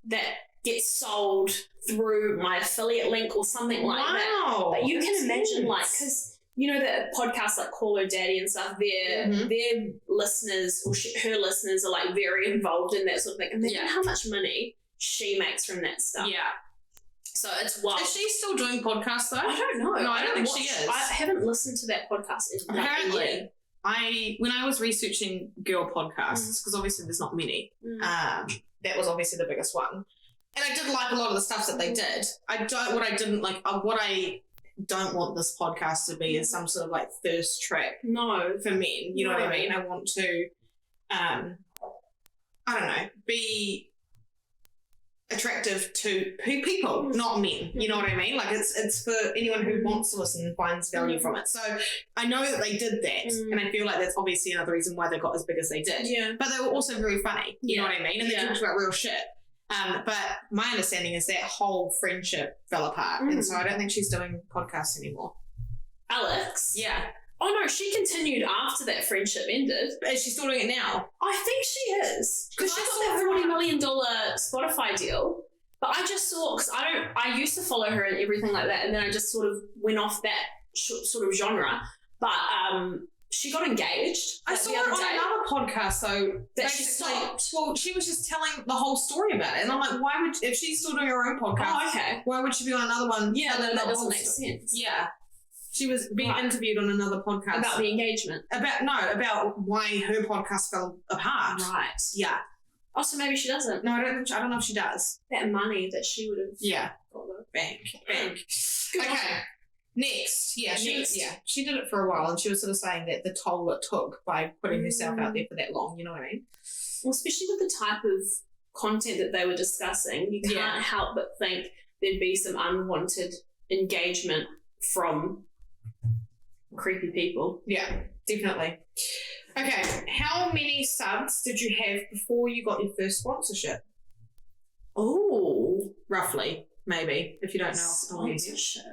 that gets sold through my affiliate link or something like that. But you can imagine, like, because you know that podcasts like Call Her Daddy and stuff, their listeners or her listeners are like very involved in that sort of thing. Imagine how much money she makes from that stuff. Yeah. So it's wild. Is she still doing podcasts though? I don't know. No, I don't think she is. I haven't listened to that podcast in Apparently, when I was researching girl podcasts, because obviously there's not many, that was obviously the biggest one. And I did like a lot of the stuff that they did. What I don't want this podcast to be is some sort of like thirst trap for men. You know what I mean? I want to, I don't know, be attractive to people, not men. You know what I mean? Like it's for anyone who wants to listen and finds value from it. So I know that they did that, and I feel like that's obviously another reason why they got as big as they did. Yeah. But they were also very funny. You know what I mean? And they talked about real shit. But my understanding is that whole friendship fell apart, and so I don't think she's doing podcasts anymore. Alex? Yeah. Oh no, she continued after that friendship ended. Is she still doing it now? I think she is. Because she got that $40 million Spotify deal. But I just saw, because I used to follow her and everything like that, and then I just sort of went off that sort of genre. But she got engaged. I saw her on another podcast though that she stopped. Well, she was just telling the whole story about it, and I'm like, why would, if she's still doing her own podcast, why would she be on another one? Yeah, that doesn't make sense. Yeah. She was being interviewed on another podcast. About the engagement? About why her podcast fell apart. Right. Yeah. Oh, so maybe she doesn't. No, I don't know if she does. That money that she would have got though. Bank. Okay. Next. Yeah, she did it for a while, and she was sort of saying that the toll it took by putting herself out there for that long, you know what I mean? Well, especially with the type of content that they were discussing, you can't help but think there'd be some unwanted engagement from creepy people. Yeah, definitely. Okay, how many subs did you have before you got your first sponsorship? Oh, roughly, maybe, if you don't know. Sponsorship.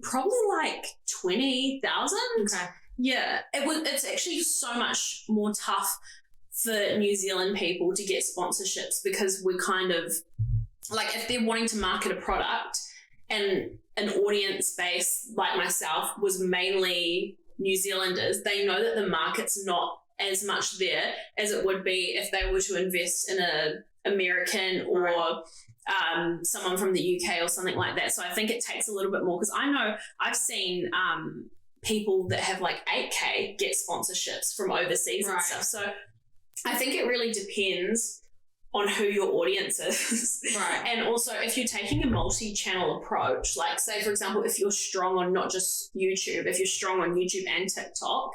Probably like 20,000. Okay. Yeah, it's actually so much more tough for New Zealand people to get sponsorships, because we're kind of like, if they're wanting to market a product and an audience base like myself was mainly New Zealanders, they know that the market's not as much there as it would be if they were to invest in a American or someone from the UK or something like that. So I think it takes a little bit more, because I know I've seen people that have like 8K get sponsorships from overseas and stuff. So I think it really depends on who your audience is. Right. And also, if you're taking a multi-channel approach, like say, for example, if you're strong on not just YouTube, if you're strong on YouTube and TikTok,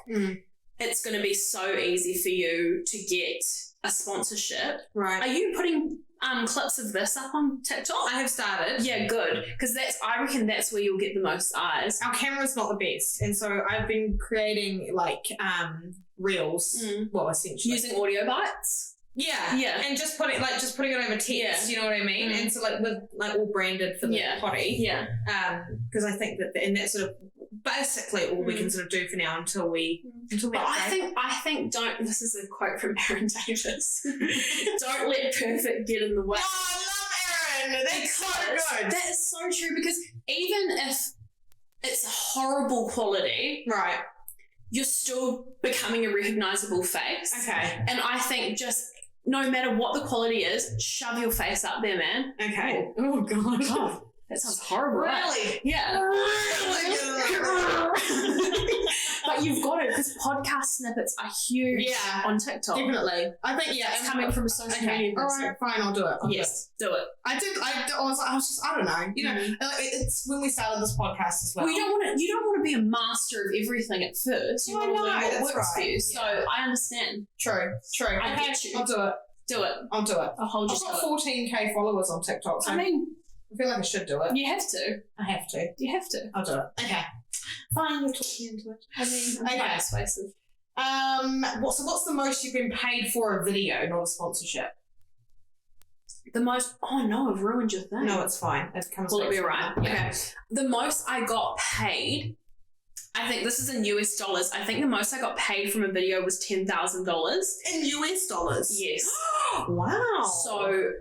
it's going to be so easy for you to get a sponsorship. Right. Are you putting clips of this up on TikTok? I have started. Yeah, good. Because I reckon that's where you'll get the most eyes. Our camera's not the best, and so I've been creating like reels. Well, essentially using audio bites. Yeah, and just putting it over text. You know what I mean? And so like with like all branded for the potty. Yeah. Because I think that and that's sort of basically all we can sort of do for now until we. But I think don't. This is a quote from Aaron Davis. Don't let perfect get in the way. Oh, I love Aaron. That's so good. That is so true, because even if it's horrible quality, right, you're still becoming a recognizable face. Okay. And I think just no matter what the quality is, shove your face up there, man. Okay. Oh God. Oh, that sounds horrible. Really? Right? Yeah. But you've got it, because podcast snippets are huge on TikTok. Definitely. I think it's coming from a social media person. All right, fine, I'll do it. Do it. I don't know. You know, it's when we started this podcast as well. Well, you don't want to be a master of everything at first. You want to learn what works for you. So I understand. True. I get you. I'll do it. I'll do it. I'll hold you. I've got 14k followers on TikTok. So I feel like I should do it. You have to. I have to. You have to. I'll do it. Okay. Fine, you'll talk me into it. I mean, I'm quite persuasive. What's the most you've been paid for a video, not a sponsorship? The most, oh no, I've ruined your thing. No, it's fine. It comes Will back it be from right? that. Yeah. Okay. The most I got paid, I think this is in US dollars. I think the most I got paid from a video was $10,000. In US dollars? Yes. Wow. So,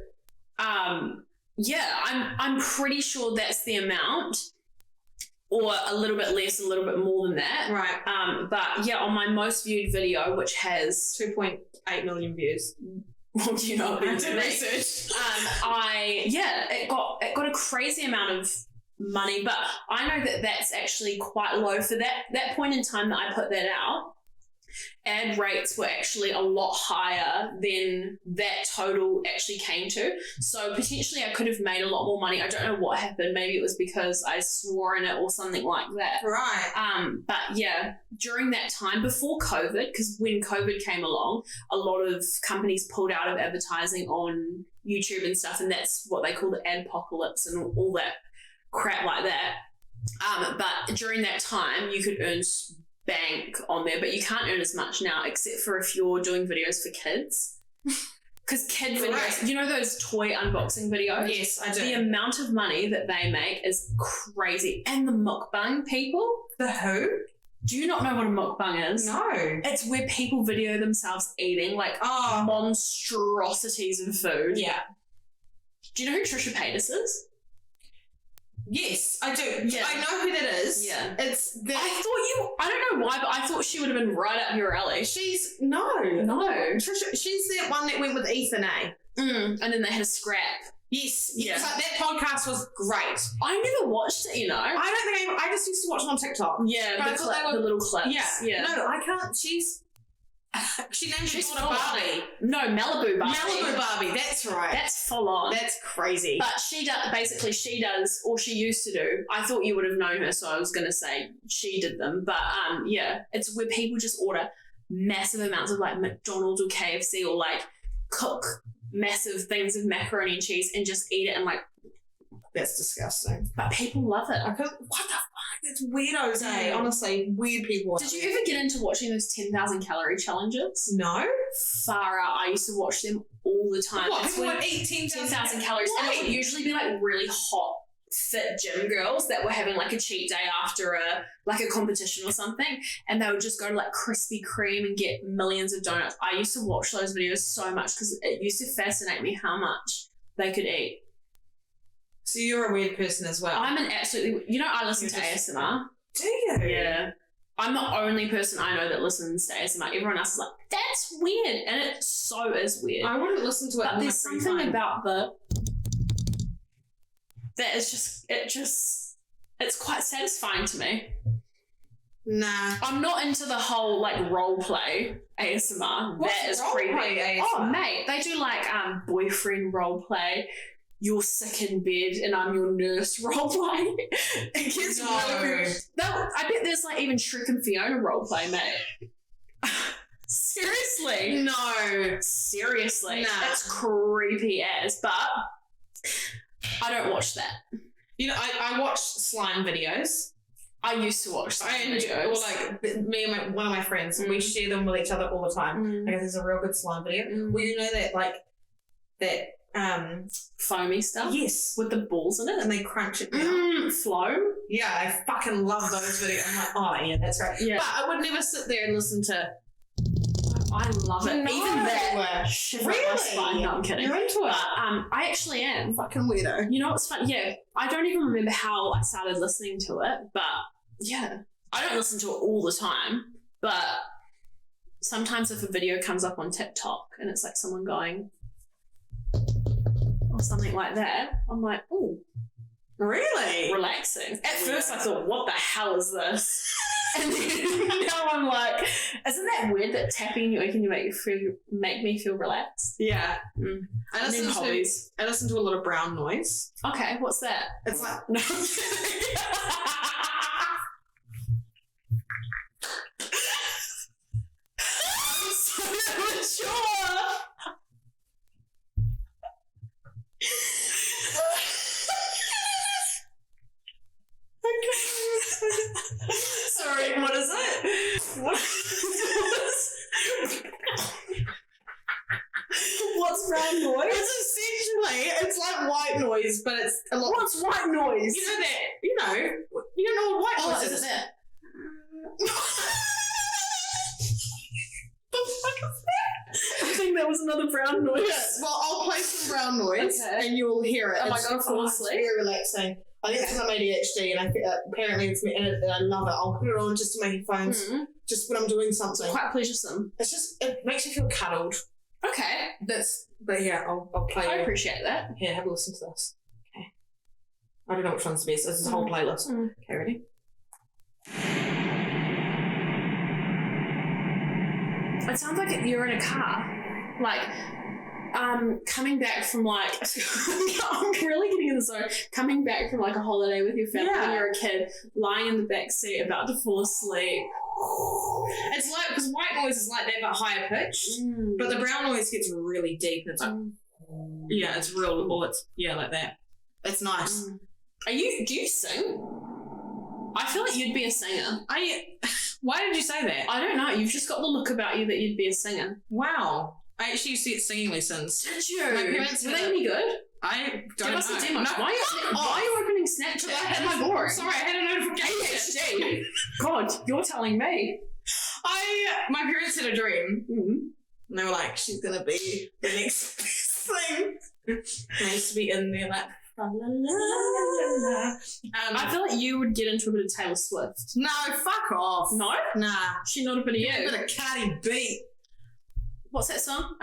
yeah, I'm pretty sure that's the amount, or a little bit less, a little bit more than that. Right. But yeah, on my most viewed video, which has 2.8 million views. well, do you know what I it did is? research. It got a crazy amount of money, but I know that that's actually quite low for that point in time that I put that out. Ad rates were actually a lot higher than that total actually came to. So potentially I could have made a lot more money. I don't know what happened. Maybe it was because I swore in it or something like that. Right. But yeah, during that time before COVID, because when COVID came along, a lot of companies pulled out of advertising on YouTube and stuff, and that's what they call the adpocalypse and all that crap like that. But during that time, you could earn bank on there, but you can't earn as much now, except for if you're doing videos for kids. Because kid videos, Right. you know those toy unboxing videos? Yes, I do. The amount of money that they make is crazy. And the mukbang people. The who? Do you not know what a mukbang is? No. It's where people video themselves eating like Oh. monstrosities of food. Yeah. Do you know who Trisha Paytas is? Yes, I do. Yeah. I know who that is. Yeah. It's the. I don't know why, but I thought she would have been right up your alley. She's no. Trisha, she's the one that went with Ethan A. And then they had a scrap. Yes. Yeah. Like, that podcast was great. I never watched it, you know. I don't think I just used to watch it on TikTok. Yeah, But I thought they were- the little clips. Yeah. No, I can't. She named her daughter Barbie. No, Malibu Barbie. Malibu Barbie. That's right. That's full on. That's crazy. But she does, or she used to do. I thought you would have known her, so I was going to say she did them. But yeah, it's where people just order massive amounts of like McDonald's or KFC, or like cook massive things of macaroni and cheese and just eat it, and like, That's disgusting. but people love it. What the fuck? That's weirdos, eh? Yeah. Honestly, weird people. Did you ever get into watching those 10,000 calorie challenges? No. Far out. I used to watch them all the time. What? It's People when- would eat 10,000 calories. Why? And it would usually be like really hot, fit gym girls that were having like a cheat day after a competition or something, and they would just go to like Krispy Kreme and get millions of donuts. I used to watch those videos so much because it used to fascinate me how much they could eat. So you're a weird person as well. I'm an absolutely, I listen to You're just- ASMR. Do you? Yeah. I'm the only person I know that listens to ASMR. Everyone else is like, that's weird. And it so is weird. I wouldn't listen to it. But in my there's free something time. about that is it's quite satisfying to me. Nah. I'm not into the whole like role play ASMR. What's that is role creepy. play ASMR? Oh mate, they do like boyfriend role play. You're sick in bed and I'm your nurse role play. It gets No. really creepy. No, I bet there's like even Shrek and Fiona role play, mate. Seriously. No. Seriously. Nah. It's creepy as, but I don't watch that. I watch slime videos. I used to watch some I enjoy, videos. or like me and one of my friends, we share them with each other all the time. Like, there's a real good slime video. Well, you know that like that foamy stuff. yes, With the balls in it. and they crunch it down. Flow. Yeah, I fucking love those videos. I'm like, oh yeah, that's right. Yeah. But I would never sit there and listen to. I love it. No. Even that shiver up my Really? spine. No, I'm kidding. You're into But it. I actually am. Fucking weirdo. You know what's fun? Yeah, I don't even remember how I started listening to it, but yeah, I don't listen to it all the time, but sometimes if a video comes up on TikTok and it's like someone going or something like that, I'm like, ooh, Really? relaxing. At first I thought, what the hell is this? And then now I'm like, isn't that weird that tapping your ear can make me feel relaxed? Yeah. Mm. I And then listen hobbies. to a lot of brown noise. Okay, what's that? It's like no. I'm so mature. Sorry, what is it? What is like white noise, but it's a lot. What's white noise? You know that? You don't know what white noise is. Is it that? The fuck is that? I think that was another brown noise. Yeah, well, I'll play some brown noise and you'll hear it. Am I gonna fall asleep? It's very relaxing. I think it's from ADHD, and apparently it's me, and I love it. I'll put it on just to my headphones, just when I'm doing something. It's quite pleasuresome. It makes me feel cuddled. Okay. But yeah, I'll play I it. appreciate that. Here, have a listen to this. Okay. I don't know which one's the best. This is a whole playlist. Okay, ready? It sounds like you're in a car, like, coming back from like, I'm really getting in the zone, coming back from like a holiday with your family when you're a kid, lying in the back seat, about to fall asleep. It's like, because white noise is like that but higher pitch, but the brown noise gets really deep. It's like, yeah, it's real, or it's, like that. It's nice. Do you sing? I feel like you'd be a singer. Why did you say that? I don't know. You've just got the look about you that you'd be a singer. Wow. I actually used to get singing lessons. Did you? My parents were they any good? I don't know. Give us a demo. Why are you opening Snapchat? Am I boring? Sorry, I had a notification. ADHD. God, you're telling me. My parents had a dream. And they were like, she's going to be the next best thing. And I used to be in there like, la, la, la, la, la. I feel like you would get into a bit of Taylor Swift. No, fuck off. No? Nah. She's not a bit of you. A bit of Cardi B. What's that song?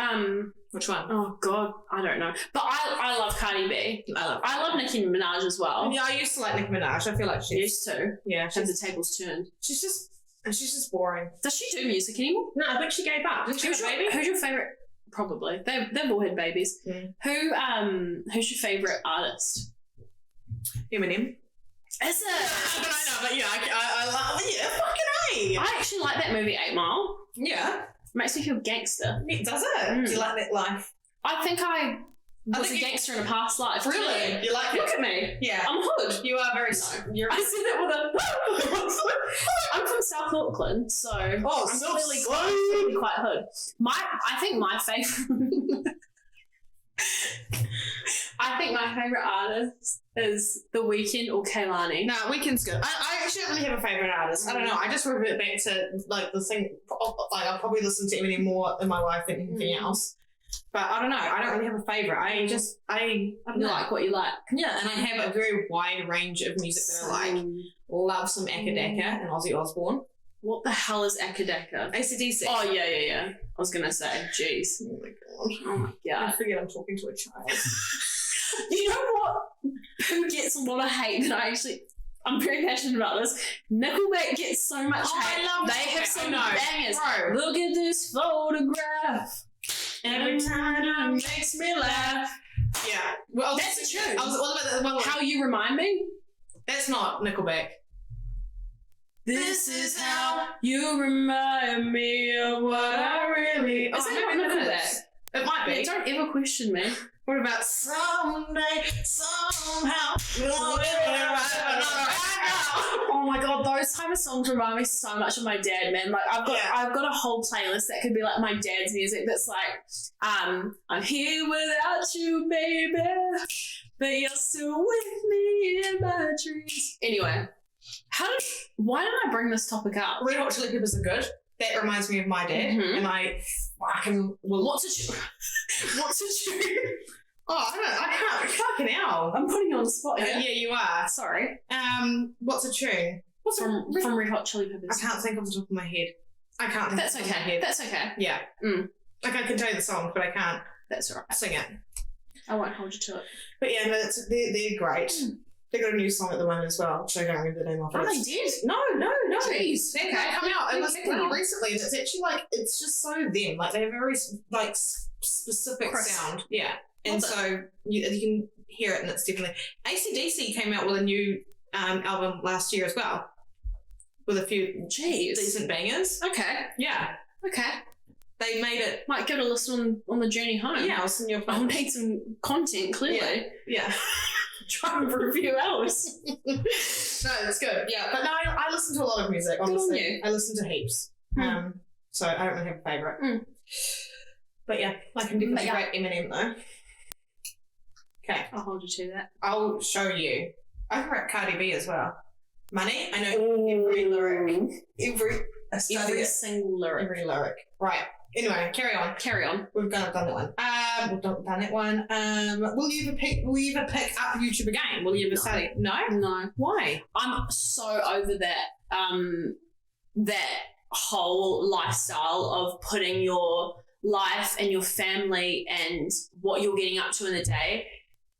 Which one? Oh God, I don't know. But I love Cardi B. I love Nicki Minaj as well. Yeah, I used to like Nicki Minaj. I feel like she used to. Yeah, had the tables turned. She's just boring. Does she do music anymore? No, I think she gave up. Didn't she have a baby? Who's your favourite? Probably. They've all had babies. Who's your favourite artist? Eminem. Is it? I don't know, but yeah, I love it. Yeah, fucking A. I actually like that movie 8 Mile. Yeah. Makes me feel gangster. Does it? Do you like that life? I think I was a gangster in a past life. Really? You like it? Look at me. Yeah. I'm hood. You are very I said that with a... I'm from South Auckland, so I'm clearly quite hood. I think my favourite artist is The Weeknd or Kehlani. No, Weeknd's good. I actually don't really have a favourite artist. I don't know. I just revert back to like the thing. Like I'll probably listen to Eminem more in my life than anything else. But I don't know. I don't really have a favourite. I don't know. Like what you like. Yeah, and I have a very wide range of music that I like. Love some Akadaka and Ozzy Osbourne. What the hell is Akadaka? AC/DC. Oh yeah. I was gonna say, jeez. Oh my god. Oh my god. I forget I'm talking to a child. You know what? Who gets a lot of hate that I'm very passionate about this. Nickelback gets so much hate. I love They have some bangers. Bro. Look at this photograph. Every time it makes me laugh. Yeah. Well, that's true. What about that one? How You Remind Me? That's not Nickelback. This is how you remind me of what I really... Is that not Nickelback? It might be. Yeah, don't ever question me. What about someday, somehow, oh my god, those type of songs remind me so much of my dad, man. Like I've got a whole playlist that could be like my dad's music that's like, I'm here without you, baby, but you're still with me in my dreams. Anyway, why did I bring this topic up? Red Hot Chili Peppers are good. That reminds me of my dad, and I fucking will. What's a tune? Oh, I can't. Fucking hell. I'm putting you on the spot here. Yeah, you are. Sorry. What's a tune? From Red Hot Chili Peppers? I can't think off the top of my head. I can't think. That's okay. That's okay. Yeah. Like I can tell you the song, but I can't. That's all right. Sing it. I won't hold you to it. But yeah, no, they're great. They got a new song at the moment as well, which I don't remember the name of. Oh, they did? No. Jeez. They're coming out. It was pretty recently, and it's actually like it's just so them. Like they have a very like specific sound. Yeah, and so you can hear it, and it's definitely. AC/DC came out with a new album last year as well, with a few decent bangers. Okay. Yeah. Okay. They made it. Might give it a listen on the journey home. Yeah, I'll send you. I'll need some content. Clearly. Yeah. Trying for a few hours. No, it's good. Yeah, but no, I listen to a lot of music. Honestly, good on you. I listen to heaps. So I don't really have a favourite. But yeah, I can definitely rate Eminem though. Okay. I'll hold you to that. I'll show you. I can rap Cardi B as well. Money. I know every lyric. Every single lyric. Every lyric. Right. Anyway, carry on. We've done that one. We've done that one. Will you ever pick up YouTube again? Will you ever study? No? No. Why? I'm so over that whole lifestyle of putting your life and your family and what you're getting up to in the day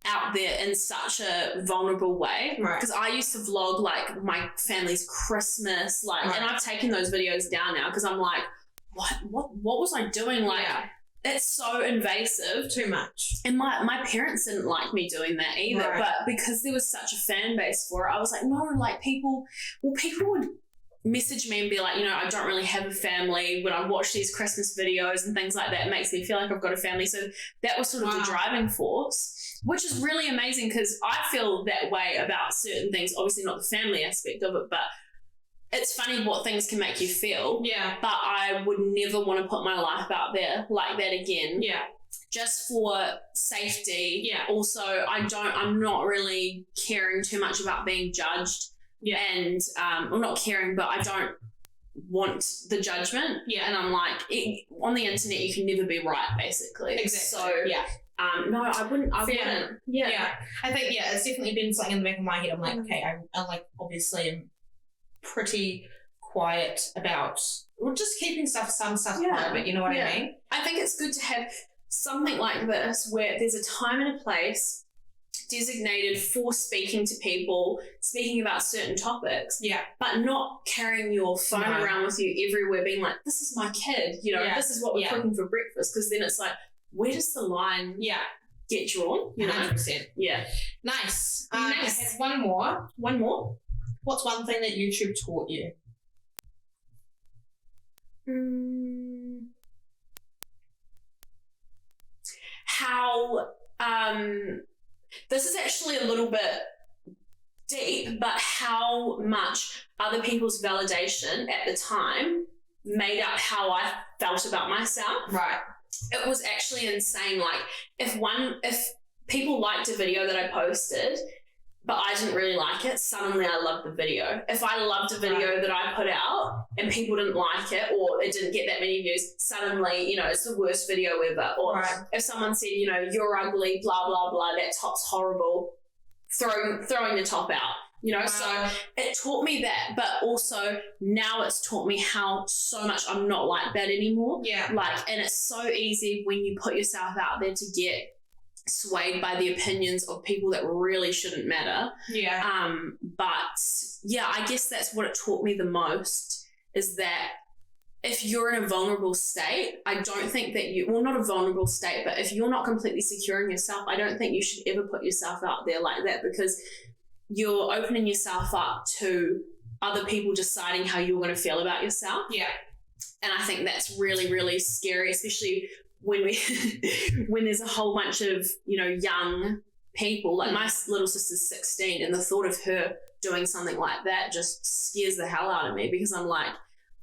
out there in such a vulnerable way. Right. Because I used to vlog like my family's Christmas, like, and I've taken those videos down now because I'm like, what was I doing? Like, it's so invasive. Too much. And my parents didn't like me doing that either. Right. But because there was such a fan base for it, I was like, no, like people would message me and be like, I don't really have a family. When I watch these Christmas videos and things like that, it makes me feel like I've got a family. So that was sort of the driving force, which is really amazing because I feel that way about certain things. Obviously not the family aspect of it, but it's funny what things can make you feel. Yeah. But I would never want to put my life out there like that again. Yeah. Just for safety. Yeah. Also, I'm not really caring too much about being judged. Yeah. And I'm not caring, but I don't want the judgment. Yeah. And I'm like, on the internet, you can never be right, basically. Exactly. So, yeah. No, I wouldn't. Yeah. I think, it's definitely been something in the back of my head. I'm like, okay, I'm like, obviously, I'm pretty quiet about just keeping some stuff private, you know what I mean? I think it's good to have something like this where there's a time and a place designated for speaking to people, speaking about certain topics, but not carrying your phone around with you everywhere being like, this is my kid, this is what we're cooking for breakfast, because then it's like, where does the line get drawn? 100%. Yeah. Nice. Nice. I have one more. One more? What's one thing that YouTube taught you? How this is actually a little bit deep, but how much other people's validation at the time made up how I felt about myself. Right. It was actually insane. Like if people liked a video that I posted, but I didn't really like it, suddenly I loved the video. If I loved a video that I put out and people didn't like it or it didn't get that many views, suddenly, it's the worst video ever. Or if someone said, you're ugly, blah, blah, blah, that top's horrible, throwing the top out, So it taught me that, but also now it's taught me how so much I'm not like that anymore. Yeah. And it's so easy when you put yourself out there to get swayed by the opinions of people that really shouldn't matter. Yeah. But yeah, I guess that's what it taught me the most, is that if you're in a vulnerable state, I don't think that not a vulnerable state, but if you're not completely secure in yourself, I don't think you should ever put yourself out there like that, because you're opening yourself up to other people deciding how you're going to feel about yourself. Yeah. And I think that's really, really scary, especially when there's a whole bunch of, young people, like my little sister's 16, and the thought of her doing something like that just scares the hell out of me, because I'm like,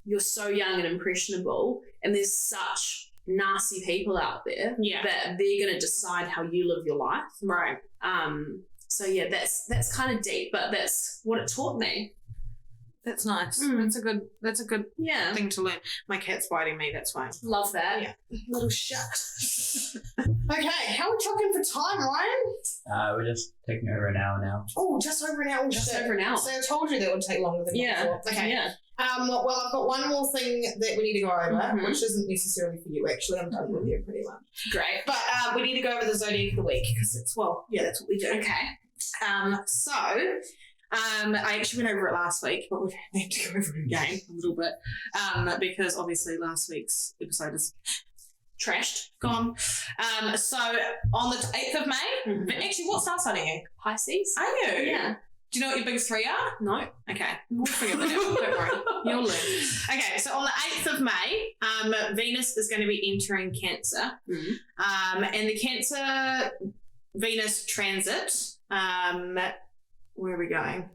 you're so young and impressionable, and there's such nasty people out there that they're going to decide how you live your life. Right. So yeah, that's kind of deep, but that's what it taught me. That's nice. That's a good thing to learn. My cat's biting me, that's why. Love that. Yeah. Little shut. Okay, how are we talking for time, Ryan? We're just taking over an hour now. Oh, just over an hour. Just over an hour. So I told you that would take longer than before. Okay. Yeah. Well, I've got one more thing that we need to go over, which isn't necessarily for you, actually. I'm done with you pretty much. Great. But we need to go over the Zodiac of the Week, because that's what we do. Okay. I actually went over it last week, but we've had to go over it again a little bit, because obviously last week's episode is trashed, gone. So on the 8th of May, but actually, what star sign are you? Pisces. Are you? Yeah. Do you know what your big three are? No. Okay, we'll figure that out. Don't worry, you'll learn. Okay, so on the 8th of May, Venus is going to be entering Cancer, and the Cancer Venus transit. Where are we going?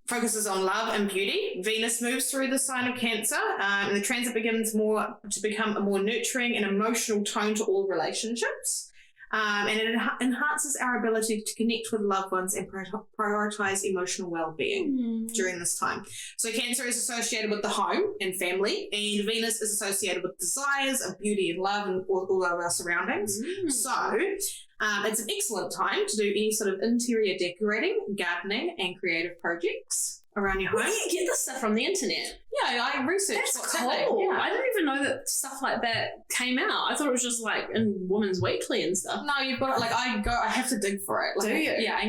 Focuses on love and beauty. Venus moves through the sign of Cancer, and the transit begins to become a more nurturing and emotional tone to all relationships. and it enhances our ability to connect with loved ones and prioritize emotional well-being during this time. So Cancer is associated with the home and family, and Venus is associated with desires of beauty and love and all of our surroundings. So it's an excellent time to do any sort of interior decorating, gardening, and creative projects around your home. Where do you get this stuff from the internet? Yeah, I researched That's what's cool. happening. Yeah. I didn't even know that stuff like that came out. I thought it was just like in Women's Weekly and stuff. No, you've got it. Like I have to dig for it. Like, Do you? Yeah,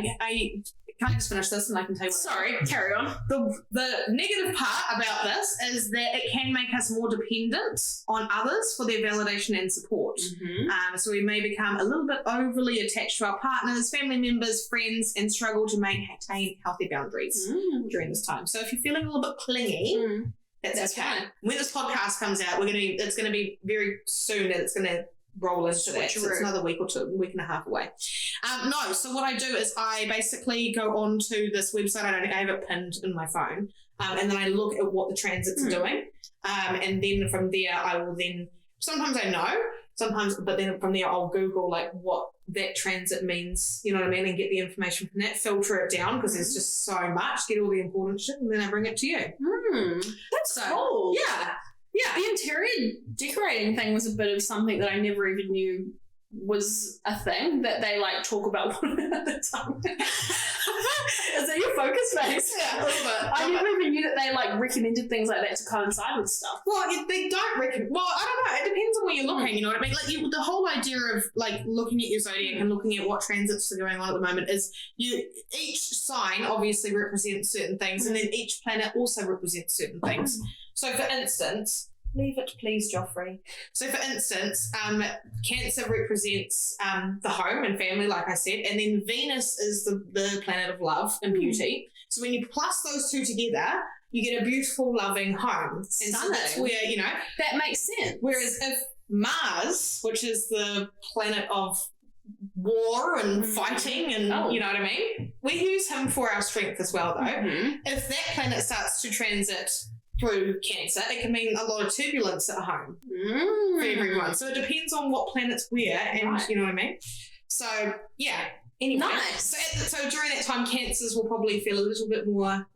can I just finish this and I can tell you what Sorry, carry on. The negative part about this is that it can make us more dependent on others for their validation and support. So we may become a little bit overly attached to our partners, family members, friends, and struggle to maintain healthy boundaries during this time. So if you're feeling a little bit clingy, that's okay. fine. When this podcast comes out, it's going to be very soon that it's going to roll into that. So it's another week and a half away. So what I do is I basically go on to this website. I have it pinned in my phone, and then I look at what the transits are doing, and then from there I will then, sometimes I know, but then from there I'll Google like what that transit means, you know what I mean, and get the information from that, filter it down because there's just so much, get all the important shit, and then I bring it to you. That's cool. Yeah, the interior decorating thing was a bit of something that I never even knew was a thing that they like talk about one at a time. Is that your focus face? Yeah, a little bit. I never even knew that they like recommended things like that to coincide with stuff. Well, they don't recommend. Well, I don't know. It depends on where you're looking. You know what I mean? Like the whole idea of like looking at your zodiac and looking at what transits are going on at the moment is each sign obviously represents certain things, and then each planet also represents certain things. So, for instance. Leave it, please, Joffrey. So, for instance, Cancer represents the home and family, like I said, and then Venus is the planet of love and beauty. So, when you plus those two together, you get a beautiful, loving home. And so that's where, that makes sense. Whereas if Mars, which is the planet of war and fighting and you know what I mean, we use him for our strength as well, though. If that planet starts to transit through Cancer, it can mean a lot of turbulence at home for everyone. So it depends on what planet's where, and you know what I mean. So yeah. Anyway, nice. So during that time, Cancers will probably feel a little bit more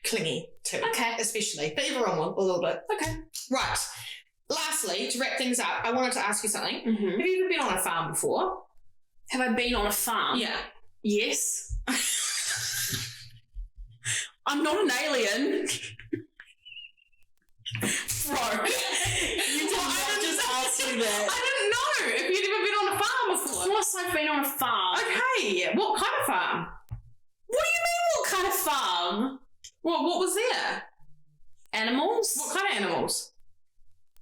clingy too. Okay. Especially, but everyone will a little bit. Okay. Right. Lastly, to wrap things up, I wanted to ask you something. Have you ever been on a farm before? Have I been on a farm? Yeah. Yes. I'm not an alien. Bro, you did not just ask me that. I didn't know if you'd ever been on a farm before. Of course I've been on a farm. Okay, what kind of farm? What do you mean, what kind of farm? What was there? Animals? What kind of animals?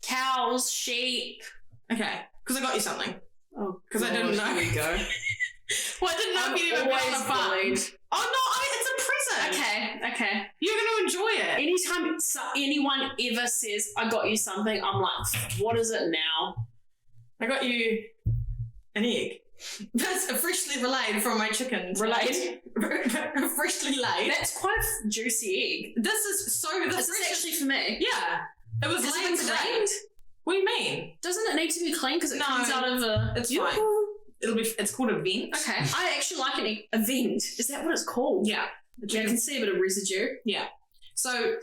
Cows, sheep. Okay, because I got you something. Oh, because I didn't know. Here we go. Well, I didn't know if you'd ever been on a farm. Bullied. Oh no, it's a present. Okay. You're going to enjoy it. Anytime anyone ever says, I got you something, I'm like, what is it now? I got you an egg. That's a freshly relayed from my chicken. Relayed? Freshly laid. That's quite a juicy egg. This is actually for me. Yeah. It was laid today. Cleaned? What do you mean? Doesn't it need to be clean because it comes out of a... It's fine. It's called a vent. Okay. I actually like a vent. Is that what it's called? Yeah. I can see a bit of residue. Yeah. So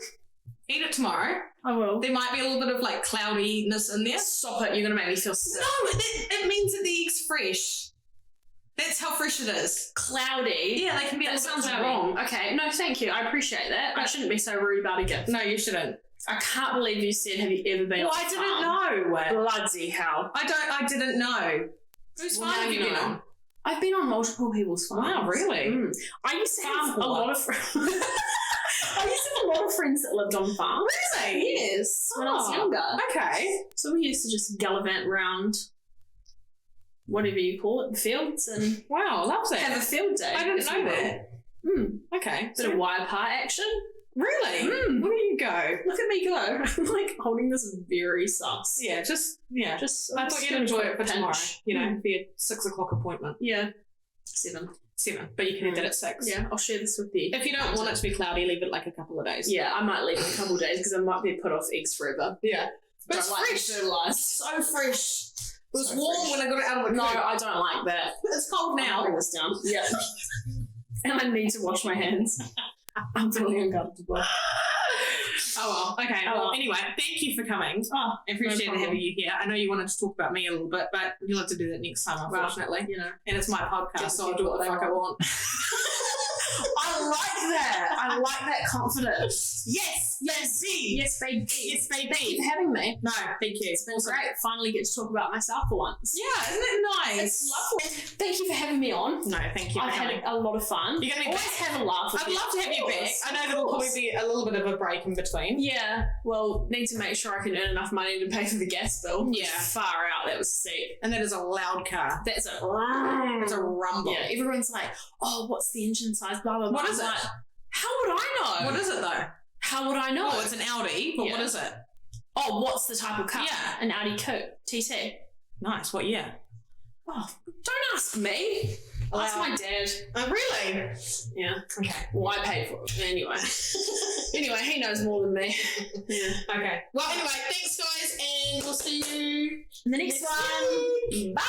eat it tomorrow. I will. There might be a little bit of like cloudiness in there. Stop it. You're going to make me feel sick. No, it means that the egg's fresh. That's how fresh it is. Cloudy? Yeah, they can be that a little sounds bit wrong. Okay. No, thank you. I appreciate that. I shouldn't be so rude about a gift. No, you shouldn't. I can't believe you said, have you ever been on a farm? I didn't know. Bloody hell. I didn't know. Whose farm have you been on? I've been on multiple people's farms. Wow, really? I used to have a lot of friends. I used to have a lot of friends that lived on farms. Really? Yes, when I was younger. Okay. So we used to just gallivant around whatever you call it, the fields, and wow, I love that. Have a field day. I didn't know that. Okay. Bit of wire part action. Really? Look at you go. Look at me go. I'm like holding this very sus. Yeah, just I thought you'd enjoy it for tomorrow. You know, for your 6 o'clock appointment. Yeah. 7. But you can eat it at 6. Yeah, I'll share this with you. If you don't want it to be cloudy, leave it like a couple of days. Yeah, I might leave it a couple of days because I might be put off eggs forever. Yeah. But it's Don't like fresh. it fertilised. So fresh. It was So warm fresh. when I got it out of the No, coop. I don't like that. It's cold I'll now. bring this down. Yeah. And I need to wash my hands. I'm feeling uncomfortable. Oh well. Okay. Oh, Well, well. anyway, thank you for coming. Oh, I appreciate problem. having you here. I know you wanted to talk about me a little bit, but you'll have to do that next time, unfortunately. you know. And it's my podcast, Just so I'll do what the fuck I want. I like that. I like that confidence. Yes, baby. Yes, baby. Yes, Thank you baby. for having me. No, thank you. It's been great. Finally get to talk about myself for once. Yeah, isn't it nice? It's lovely. Thank you for having me on. No, thank you for I've coming. had a lot of fun. You're gonna be always back? have a laugh. with I'd love to have you back. I know there'll probably be a little bit of a break in between. Yeah, well, need to make sure I can earn enough money to pay for the gas bill. Yeah. Far out. That was sick. And that is a loud car. That's a It's a rumble. yeah. Everyone's like, oh, what's the engine size? Blah blah blah. What is I'm it? like, how would I know? What is it though? How would I know? Oh, it's an Audi. But Yeah. what is it? Oh, what's the type of car? Yeah. An Audi Coupe TT. Nice. What year? Oh, don't ask me. Ask my dad. Oh, really? Yeah. Okay. Well, I paid for it anyway. Anyway, he knows more than me. Yeah. Okay. Well, anyway, thanks, guys, and we'll see you The next one. week. Bye.